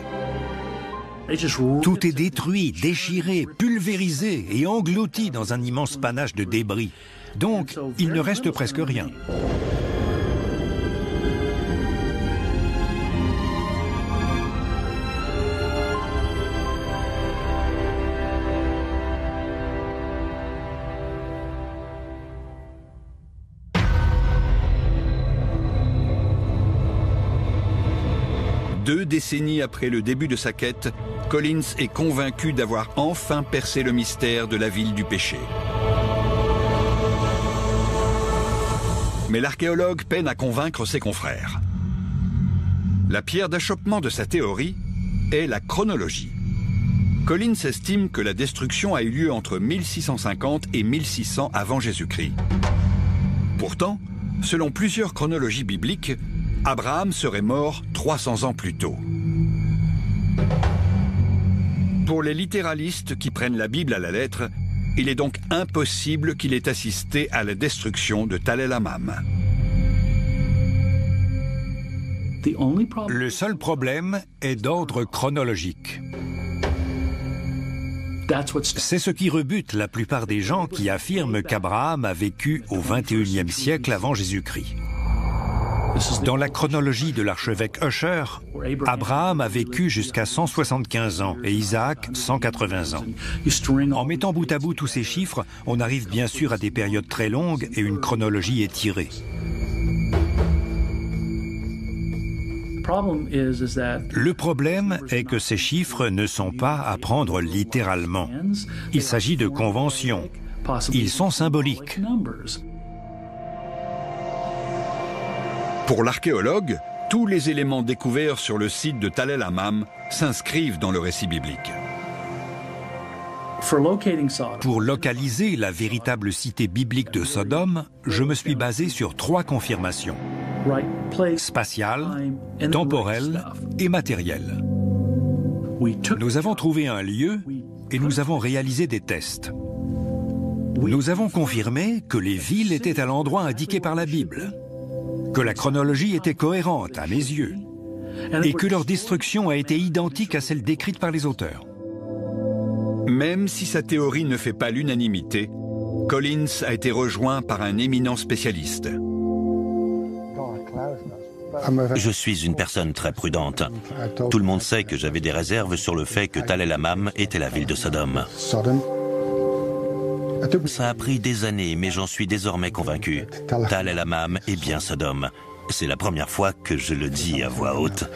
Tout est détruit, déchiré, pulvérisé et englouti dans un immense panache de débris. Donc, il ne reste presque rien. Deux décennies après le début de sa quête, Collins est convaincu d'avoir enfin percé le mystère de la ville du péché. Mais l'archéologue peine à convaincre ses confrères. La pierre d'achoppement de sa théorie est la chronologie. Collins estime que la destruction a eu lieu entre 1650 et 1600 avant Jésus-Christ. Pourtant, selon plusieurs chronologies bibliques, Abraham serait mort 300 ans plus tôt. Pour les littéralistes qui prennent la Bible à la lettre, il est donc impossible qu'il ait assisté à la destruction de Tal el-Hammam. Le seul problème est d'ordre chronologique. C'est ce qui rebute la plupart des gens qui affirment qu'Abraham a vécu au XXIe siècle avant Jésus-Christ. Dans la chronologie de l'archevêque Usher, Abraham a vécu jusqu'à 175 ans et Isaac 180 ans. En mettant bout à bout tous ces chiffres, on arrive bien sûr à des périodes très longues et une chronologie étirée. Le problème est que ces chiffres ne sont pas à prendre littéralement. Il s'agit de conventions. Ils sont symboliques. Pour l'archéologue, tous les éléments découverts sur le site de Tal el-Hammam s'inscrivent dans le récit biblique. Pour localiser la véritable cité biblique de Sodome, je me suis basé sur 3 confirmations: spatiale, temporelle et matérielle. Nous avons trouvé un lieu et nous avons réalisé des tests. Nous avons confirmé que les villes étaient à l'endroit indiqué par la Bible, que la chronologie était cohérente à mes yeux et que leur destruction a été identique à celle décrite par les auteurs. Même si sa théorie ne fait pas l'unanimité, Collins a été rejoint par un éminent spécialiste. Je suis une personne très prudente. Tout le monde sait que j'avais des réserves sur le fait que Tal el-Hammam était la ville de Sodome. Ça a pris des années, mais j'en suis désormais convaincu. Tal el-Hammam est bien Sodome. C'est la première fois que je le dis à voix haute.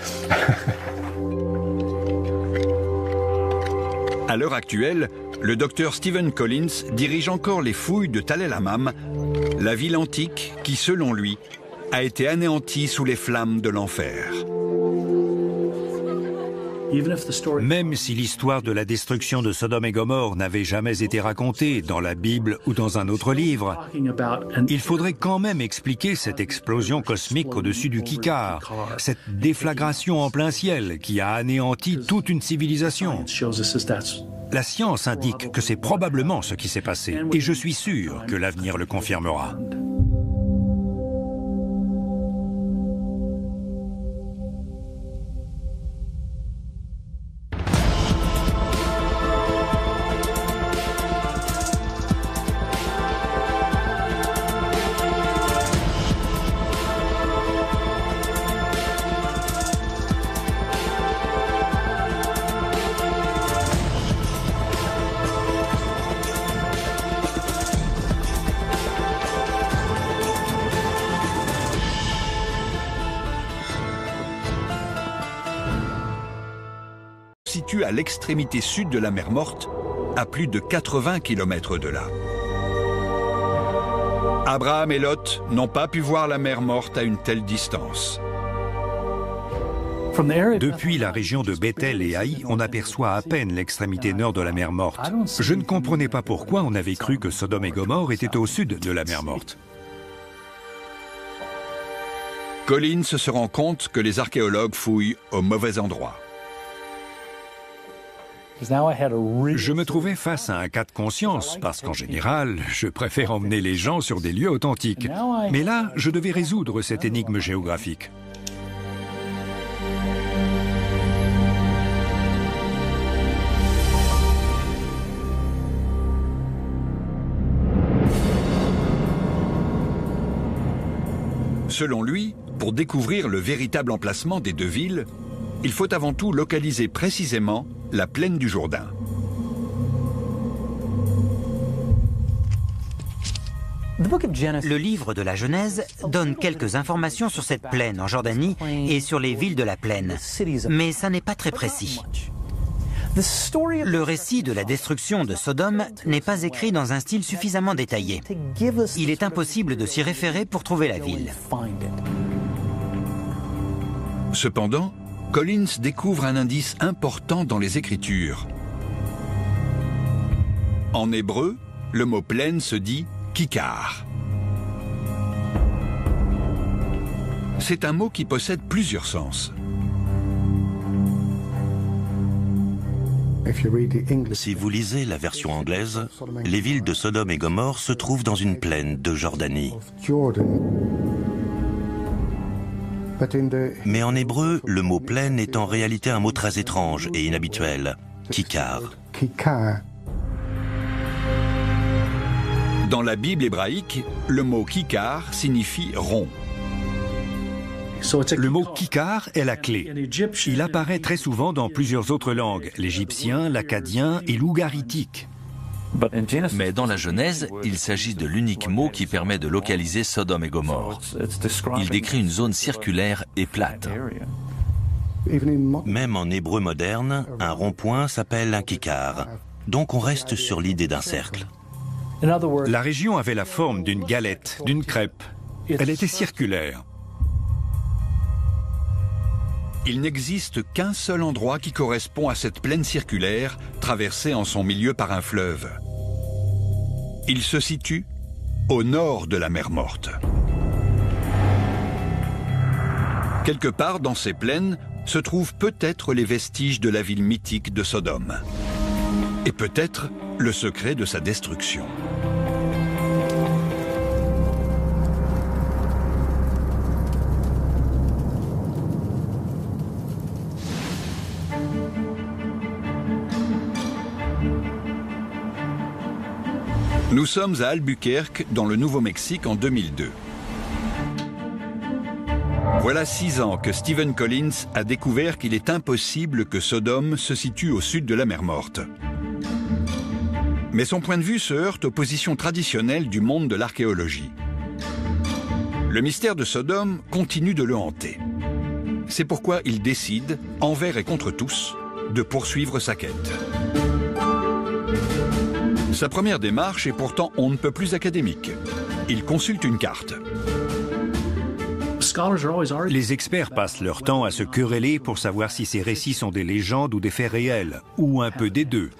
À l'heure actuelle, le docteur Stephen Collins dirige encore les fouilles de Tal el-Hammam, la ville antique qui, selon lui, a été anéantie sous les flammes de l'enfer. Même si l'histoire de la destruction de Sodome et Gomorrhe n'avait jamais été racontée dans la Bible ou dans un autre livre, il faudrait quand même expliquer cette explosion cosmique au-dessus du Kikar, cette déflagration en plein ciel qui a anéanti toute une civilisation. La science indique que c'est probablement ce qui s'est passé, et je suis sûr que l'avenir le confirmera. situe à l'extrémité sud de la mer Morte, à plus de 80 km de là. Abraham et Lot n'ont pas pu voir la mer Morte à une telle distance. Depuis la région de Bethel et Haï, on aperçoit à peine l'extrémité nord de la mer Morte. Je ne comprenais pas pourquoi on avait cru que Sodome et Gomorrhe étaient au sud de la mer Morte. Collins se rend compte que les archéologues fouillent au mauvais endroit. Je me trouvais face à un cas de conscience, parce qu'en général, je préfère emmener les gens sur des lieux authentiques. Mais là, je devais résoudre cette énigme géographique. Selon lui, pour découvrir le véritable emplacement des deux villes, il faut avant tout localiser précisément la plaine du Jourdain. Le livre de la Genèse donne quelques informations sur cette plaine en Jordanie et sur les villes de la plaine, mais ça n'est pas très précis. Le récit de la destruction de Sodome n'est pas écrit dans un style suffisamment détaillé. Il est impossible de s'y référer pour trouver la ville. Cependant, Collins découvre un indice important dans les Écritures. En hébreu, le mot plaine se dit « kikar ». C'est un mot qui possède plusieurs sens. Si vous lisez la version anglaise, les villes de Sodome et Gomorrhe se trouvent dans une plaine de Jordanie. Mais en hébreu, le mot plaine est en réalité un mot très étrange et inhabituel, kikar. Dans la Bible hébraïque, le mot kikar signifie rond. Le mot kikar est la clé. Il apparaît très souvent dans plusieurs autres langues, l'égyptien, l'akkadien et l'ougaritique. Mais dans la Genèse, il s'agit de l'unique mot qui permet de localiser Sodome et Gomorrhe. Il décrit une zone circulaire et plate. Même en hébreu moderne, un rond-point s'appelle un kikar. Donc on reste sur l'idée d'un cercle. La région avait la forme d'une galette, d'une crêpe. Elle était circulaire. Il n'existe qu'un seul endroit qui correspond à cette plaine circulaire traversée en son milieu par un fleuve. Il se situe au nord de la mer Morte. Quelque part dans ces plaines se trouvent peut-être les vestiges de la ville mythique de Sodome. Et peut-être le secret de sa destruction. Nous sommes à Albuquerque, dans le Nouveau-Mexique, en 2002. Voilà 6 ans que Stephen Collins a découvert qu'il est impossible que Sodome se situe au sud de la mer Morte. Mais son point de vue se heurte aux positions traditionnelles du monde de l'archéologie. Le mystère de Sodome continue de le hanter. C'est pourquoi il décide, envers et contre tous, de poursuivre sa quête. Sa première démarche est pourtant on ne peut plus académique. Il consulte une carte. Les experts passent leur temps à se quereller pour savoir si ces récits sont des légendes ou des faits réels, ou un peu des deux.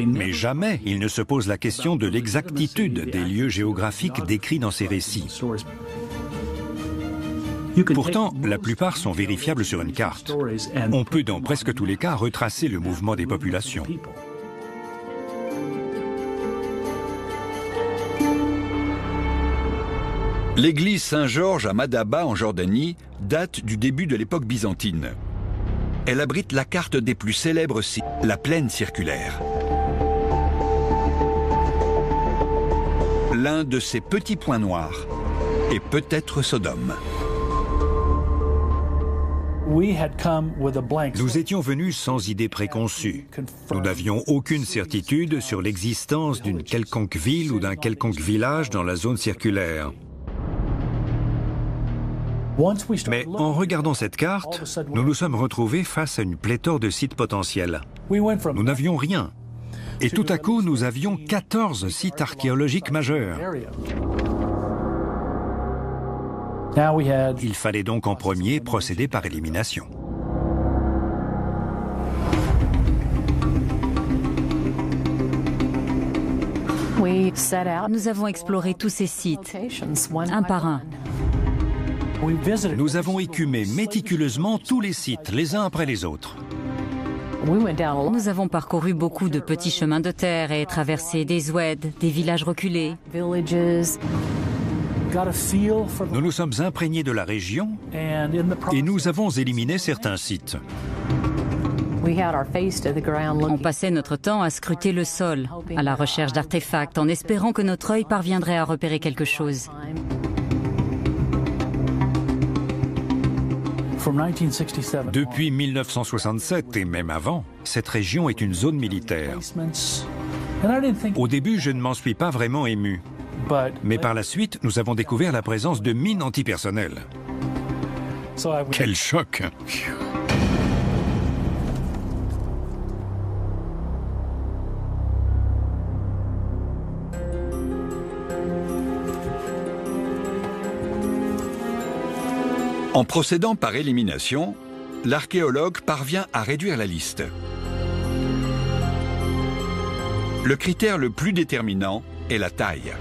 Mais jamais ils ne se posent la question de l'exactitude des lieux géographiques décrits dans ces récits. Pourtant, la plupart sont vérifiables sur une carte. On peut dans presque tous les cas retracer le mouvement des populations. L'église Saint-Georges à Madaba en Jordanie date du début de l'époque byzantine. Elle abrite la carte des plus célèbres sites, la plaine circulaire. L'un de ces petits points noirs est peut-être Sodome. Nous étions venus sans idée préconçue. Nous n'avions aucune certitude sur l'existence d'une quelconque ville ou d'un quelconque village dans la zone circulaire. Mais en regardant cette carte, nous nous sommes retrouvés face à une pléthore de sites potentiels. Nous n'avions rien. Et tout à coup, nous avions 14 sites archéologiques majeurs. Il fallait donc en premier procéder par élimination. Nous avons exploré tous ces sites, un par un. Nous avons écumé méticuleusement tous les sites, les uns après les autres. Nous avons parcouru beaucoup de petits chemins de terre et traversé des oueds, des villages reculés. Nous nous sommes imprégnés de la région et nous avons éliminé certains sites. On passait notre temps à scruter le sol, à la recherche d'artefacts, en espérant que notre œil parviendrait à repérer quelque chose. Depuis 1967 et même avant, cette région est une zone militaire. Au début, je ne m'en suis pas vraiment ému. Mais par la suite, nous avons découvert la présence de mines antipersonnelles. Quel choc! En procédant par élimination, l'archéologue parvient à réduire la liste. Le critère le plus déterminant est la taille.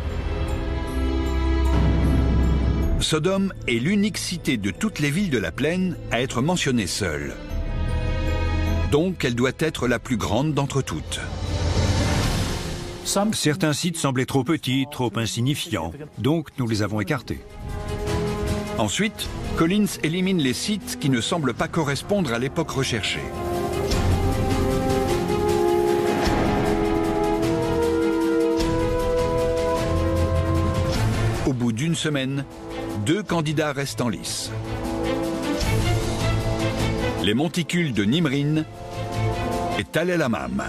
Sodome est l'unique cité de toutes les villes de la plaine à être mentionnée seule. Donc elle doit être la plus grande d'entre toutes. Certains sites semblaient trop petits, trop insignifiants, donc nous les avons écartés. Ensuite, Collins élimine les sites qui ne semblent pas correspondre à l'époque recherchée. Au bout d'une semaine, 2 candidats restent en lice. Les monticules de Nimrine et Tal el-Hammam.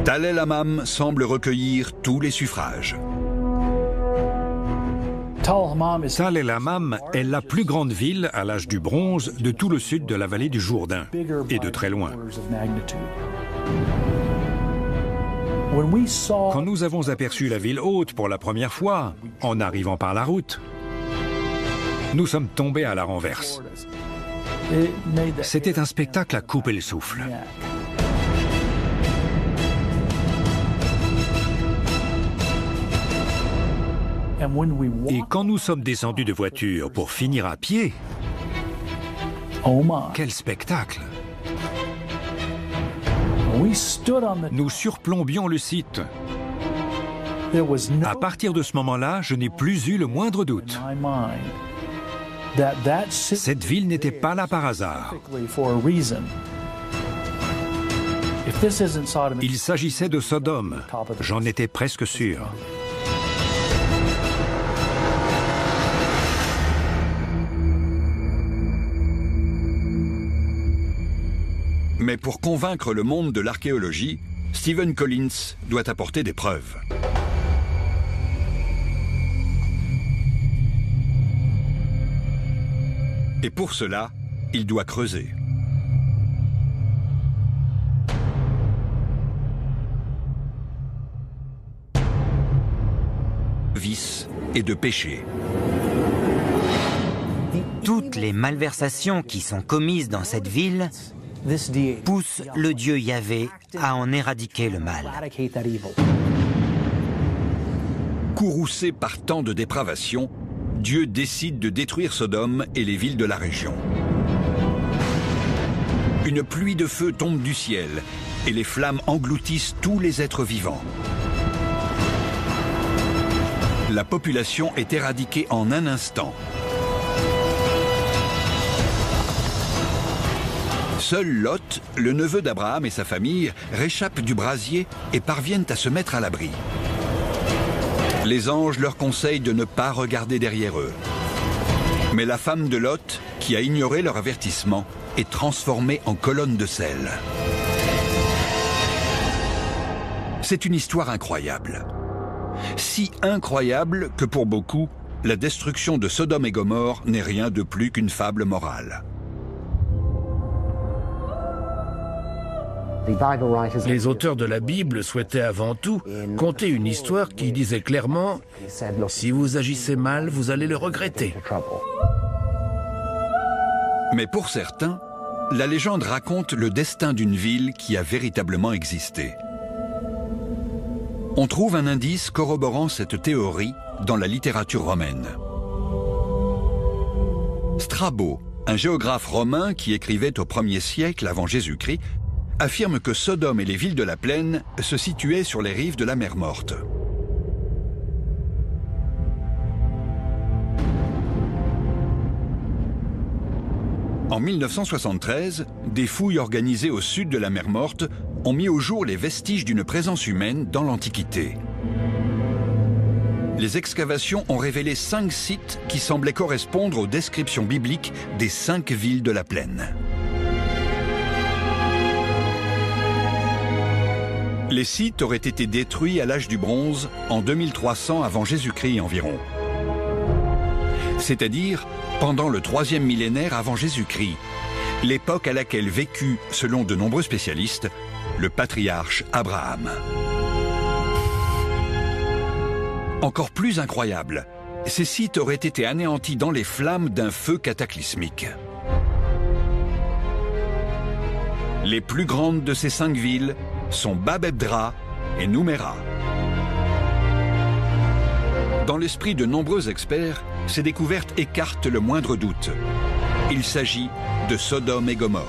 Tal el-Hammam semble recueillir tous les suffrages. Tal el-Hammam est la plus grande ville à l'âge du bronze de tout le sud de la vallée du Jourdain, et de très loin. Quand nous avons aperçu la ville haute pour la première fois, en arrivant par la route, nous sommes tombés à la renverse. C'était un spectacle à couper le souffle. Et quand nous sommes descendus de voiture pour finir à pied, quel spectacle! Nous surplombions le site. À partir de ce moment-là, je n'ai plus eu le moindre doute. Cette ville n'était pas là par hasard. Il s'agissait de Sodome, j'en étais presque sûr. Mais pour convaincre le monde de l'archéologie, Stephen Collins doit apporter des preuves. Et pour cela, il doit creuser. Vices et de péchés. Toutes les malversations qui sont commises dans cette ville pousse le Dieu Yahvé à en éradiquer le mal. Courroucé par tant de dépravation, Dieu décide de détruire Sodome et les villes de la région. Une pluie de feu tombe du ciel et les flammes engloutissent tous les êtres vivants. La population est éradiquée en un instant. Seul Lot, le neveu d'Abraham et sa famille, réchappent du brasier et parviennent à se mettre à l'abri. Les anges leur conseillent de ne pas regarder derrière eux. Mais la femme de Lot, qui a ignoré leur avertissement, est transformée en colonne de sel. C'est une histoire incroyable. Si incroyable que pour beaucoup, la destruction de Sodome et Gomorrhe n'est rien de plus qu'une fable morale. Les auteurs de la Bible souhaitaient avant tout conter une histoire qui disait clairement « Si vous agissez mal, vous allez le regretter ». Mais pour certains, la légende raconte le destin d'une ville qui a véritablement existé. On trouve un indice corroborant cette théorie dans la littérature romaine. Strabo, un géographe romain qui écrivait au 1er siècle avant Jésus-Christ, affirme que Sodome et les villes de la plaine se situaient sur les rives de la mer Morte. En 1973, des fouilles organisées au sud de la mer Morte ont mis au jour les vestiges d'une présence humaine dans l'Antiquité. Les excavations ont révélé 5 sites qui semblaient correspondre aux descriptions bibliques des 5 villes de la plaine. Les sites auraient été détruits à l'âge du bronze en 2300 avant Jésus-Christ environ. C'est-à-dire pendant le 3e millénaire avant Jésus-Christ, l'époque à laquelle vécut, selon de nombreux spécialistes, le patriarche Abraham. Encore plus incroyable, ces sites auraient été anéantis dans les flammes d'un feu cataclysmique. Les plus grandes de ces 5 villes sont Bab-edh-Dra et Nouméra. Dans l'esprit de nombreux experts, ces découvertes écartent le moindre doute. Il s'agit de Sodome et Gomorrhe.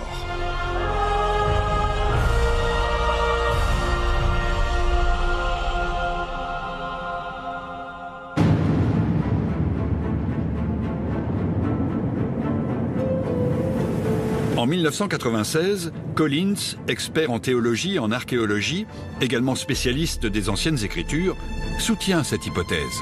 En 1996, Collins, expert en théologie et en archéologie, également spécialiste des anciennes écritures, soutient cette hypothèse.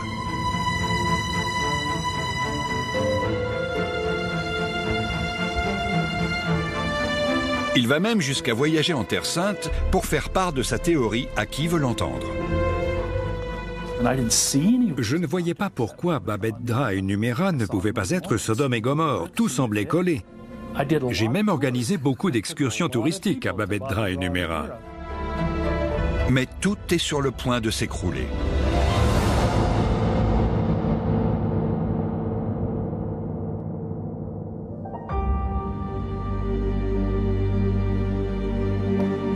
Il va même jusqu'à voyager en Terre Sainte pour faire part de sa théorie à qui veut l'entendre. Je ne voyais pas pourquoi Bab-edh-Dra et Nouméra ne pouvaient pas être Sodome et Gomorrhe. Tout semblait collé. J'ai même organisé beaucoup d'excursions touristiques à Bab-edh-Dra et Nouméra. Mais tout est sur le point de s'écrouler.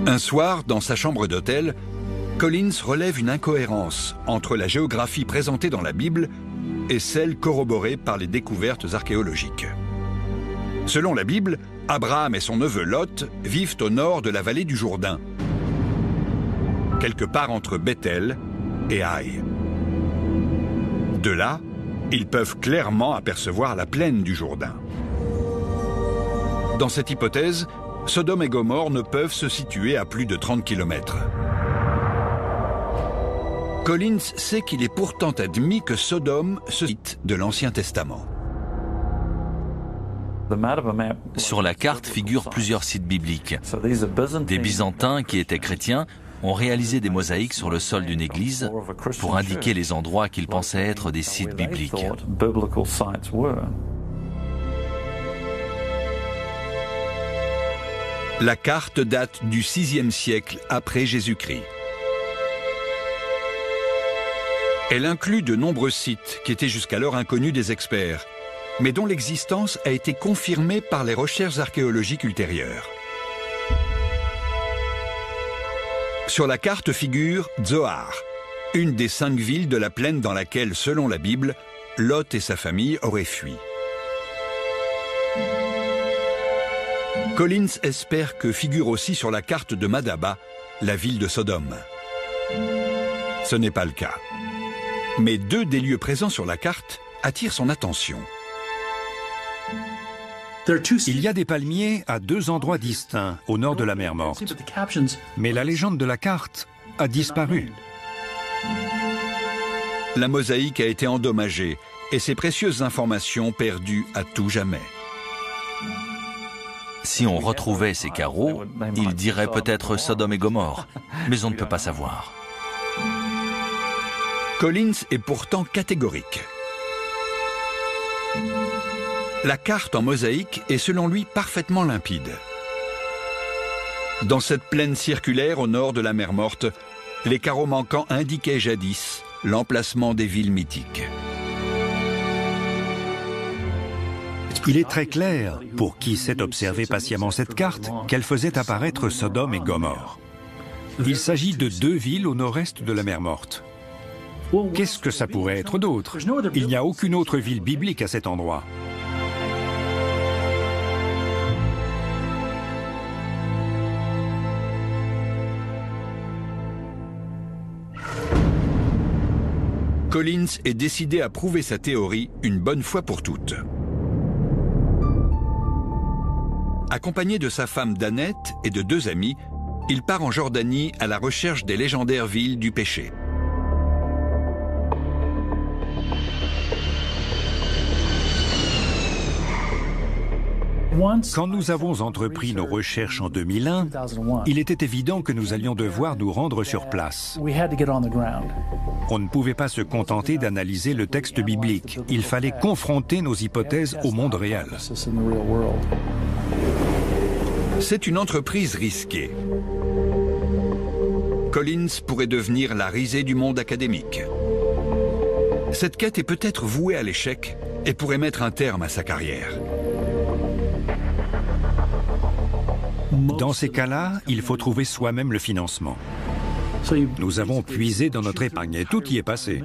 Un soir, dans sa chambre d'hôtel, Collins relève une incohérence entre la géographie présentée dans la Bible et celle corroborée par les découvertes archéologiques. Selon la Bible, Abraham et son neveu Lot vivent au nord de la vallée du Jourdain, quelque part entre Bethel et Haï. De là, ils peuvent clairement apercevoir la plaine du Jourdain. Dans cette hypothèse, Sodome et Gomorrhe ne peuvent se situer à plus de 30 km. Collins sait qu'il est pourtant admis que Sodome se cite de l'Ancien Testament. Sur la carte figurent plusieurs sites bibliques. Des Byzantins qui étaient chrétiens ont réalisé des mosaïques sur le sol d'une église pour indiquer les endroits qu'ils pensaient être des sites bibliques. La carte date du VIe siècle après Jésus-Christ. Elle inclut de nombreux sites qui étaient jusqu'alors inconnus des experts, mais dont l'existence a été confirmée par les recherches archéologiques ultérieures. Sur la carte figure Zoar, une des 5 villes de la plaine dans laquelle, selon la Bible, Lot et sa famille auraient fui. Collins espère que figure aussi sur la carte de Madaba la ville de Sodome. Ce n'est pas le cas. Mais 2 des lieux présents sur la carte attirent son attention. Il y a des palmiers à 2 endroits distincts, au nord de la mer Morte. Mais la légende de la carte a disparu. La mosaïque a été endommagée et ses précieuses informations perdues à tout jamais. Si on retrouvait ces carreaux, ils diraient peut-être Sodome et Gomorrhe, mais on ne peut pas savoir. Collins est pourtant catégorique. La carte en mosaïque est selon lui parfaitement limpide. Dans cette plaine circulaire au nord de la mer Morte, les carreaux manquants indiquaient jadis l'emplacement des villes mythiques. Il est très clair, pour qui sait observer patiemment cette carte, qu'elle faisait apparaître Sodome et Gomorrhe. Il s'agit de deux villes au nord-est de la mer Morte. Qu'est-ce que ça pourrait être d'autre? Il n'y a aucune autre ville biblique à cet endroit. Collins est décidé à prouver sa théorie une bonne fois pour toutes. Accompagné de sa femme Danette et de deux amis, il part en Jordanie à la recherche des légendaires villes du péché. Quand nous avons entrepris nos recherches en 2001, il était évident que nous allions devoir nous rendre sur place. On ne pouvait pas se contenter d'analyser le texte biblique. Il fallait confronter nos hypothèses au monde réel. C'est une entreprise risquée. Collins pourrait devenir la risée du monde académique. Cette quête est peut-être vouée à l'échec et pourrait mettre un terme à sa carrière. Dans ces cas-là, il faut trouver soi-même le financement. Nous avons puisé dans notre épargne et tout y est passé.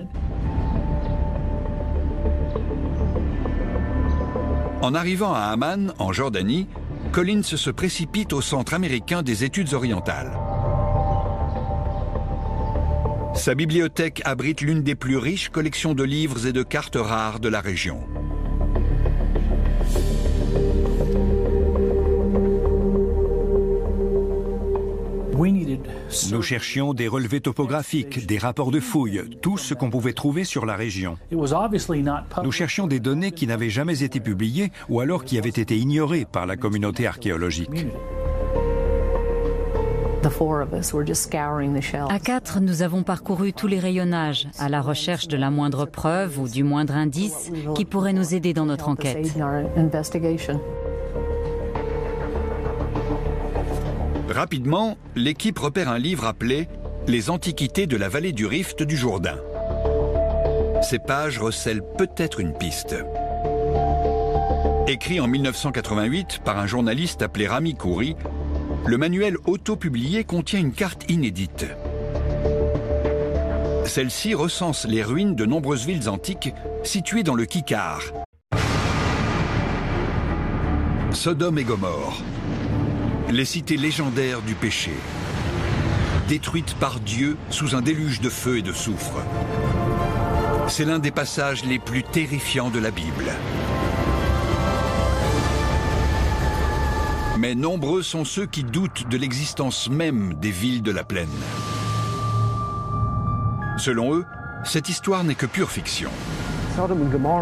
En arrivant à Amman, en Jordanie, Collins se précipite au Centre américain des études orientales. Sa bibliothèque abrite l'une des plus riches collections de livres et de cartes rares de la région. Nous cherchions des relevés topographiques, des rapports de fouilles, tout ce qu'on pouvait trouver sur la région. Nous cherchions des données qui n'avaient jamais été publiées ou alors qui avaient été ignorées par la communauté archéologique. À quatre, nous avons parcouru tous les rayonnages, à la recherche de la moindre preuve ou du moindre indice qui pourrait nous aider dans notre enquête. Rapidement, l'équipe repère un livre appelé « Les antiquités de la vallée du Rift du Jourdain ». Ces pages recèlent peut-être une piste. Écrit en 1988 par un journaliste appelé Rami Khoury, le manuel auto-publié contient une carte inédite. Celle-ci recense les ruines de nombreuses villes antiques situées dans le Kikar. Sodome et Gomorrhe, les cités légendaires du péché, détruites par Dieu sous un déluge de feu et de soufre. C'est l'un des passages les plus terrifiants de la Bible. Mais nombreux sont ceux qui doutent de l'existence même des villes de la plaine. Selon eux, cette histoire n'est que pure fiction.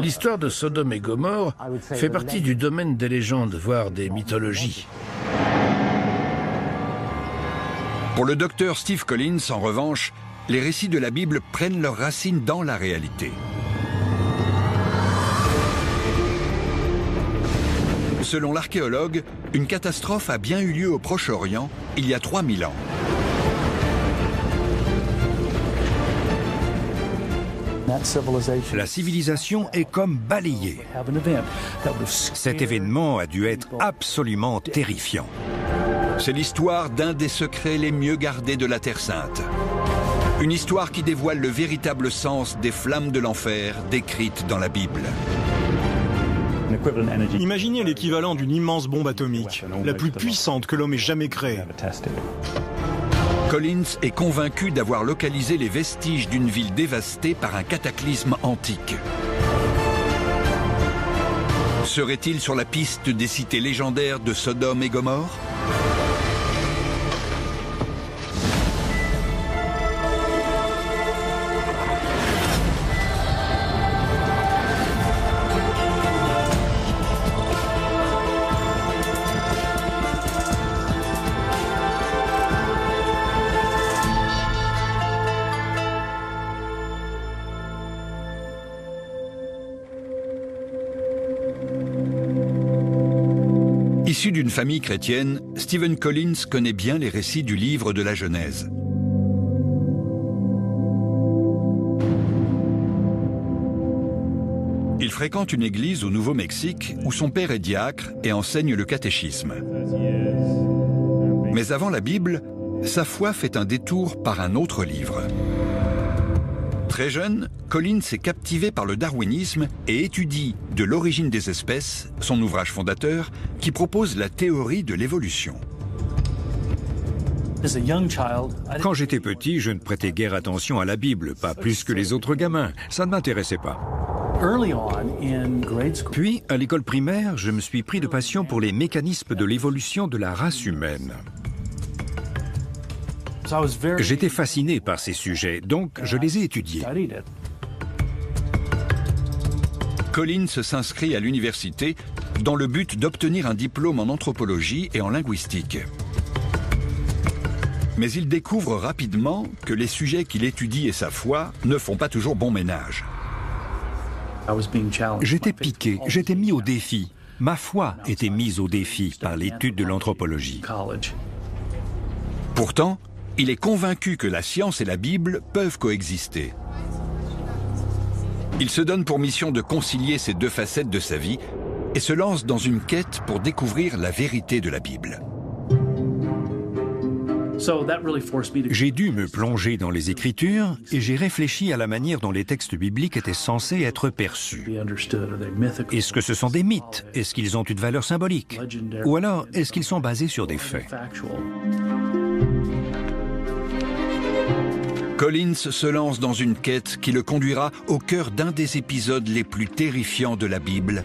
L'histoire de Sodome et Gomorrhe fait partie du domaine des légendes, voire des mythologies. Pour le docteur Steve Collins, en revanche, les récits de la Bible prennent leurs racines dans la réalité. Selon l'archéologue, une catastrophe a bien eu lieu au Proche-Orient il y a 3000 ans. La civilisation est comme balayée. Cet événement a dû être absolument terrifiant. C'est l'histoire d'un des secrets les mieux gardés de la Terre Sainte. Une histoire qui dévoile le véritable sens des flammes de l'enfer décrites dans la Bible. Imaginez l'équivalent d'une immense bombe atomique, la plus puissante que l'homme ait jamais créée. Collins est convaincu d'avoir localisé les vestiges d'une ville dévastée par un cataclysme antique. Serait-il sur la piste des cités légendaires de Sodome et Gomorrhe ? Issu d'une famille chrétienne, Stephen Collins connaît bien les récits du livre de la Genèse. Il fréquente une église au Nouveau-Mexique où son père est diacre et enseigne le catéchisme. Mais avant la Bible, sa foi fait un détour par un autre livre. Très jeune, Collins est captivé par le darwinisme et étudie De l'origine des espèces, son ouvrage fondateur, qui propose la théorie de l'évolution. Quand j'étais petit, je ne prêtais guère attention à la Bible, pas plus que les autres gamins. Ça ne m'intéressait pas. Puis, à l'école primaire, je me suis pris de passion pour les mécanismes de l'évolution de la race humaine. J'étais fasciné par ces sujets, donc je les ai étudiés. Collins s'inscrit à l'université dans le but d'obtenir un diplôme en anthropologie et en linguistique. Mais il découvre rapidement que les sujets qu'il étudie et sa foi ne font pas toujours bon ménage. J'étais piqué, j'étais mis au défi. Ma foi était mise au défi par l'étude de l'anthropologie. Pourtant, il est convaincu que la science et la Bible peuvent coexister. Il se donne pour mission de concilier ces deux facettes de sa vie et se lance dans une quête pour découvrir la vérité de la Bible. J'ai dû me plonger dans les Écritures et j'ai réfléchi à la manière dont les textes bibliques étaient censés être perçus. Est-ce que ce sont des mythes? Est-ce qu'ils ont une valeur symbolique? Ou alors, est-ce qu'ils sont basés sur des faits? Collins se lance dans une quête qui le conduira au cœur d'un des épisodes les plus terrifiants de la Bible,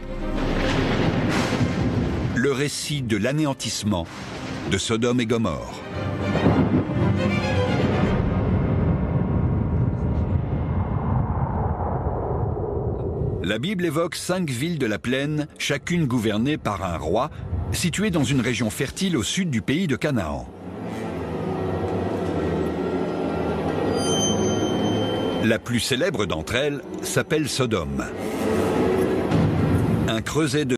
le récit de l'anéantissement de Sodome et Gomorrhe. La Bible évoque 5 villes de la plaine, chacune gouvernée par un roi, situées dans une région fertile au sud du pays de Canaan. La plus célèbre d'entre elles s'appelle Sodome. Un creuset de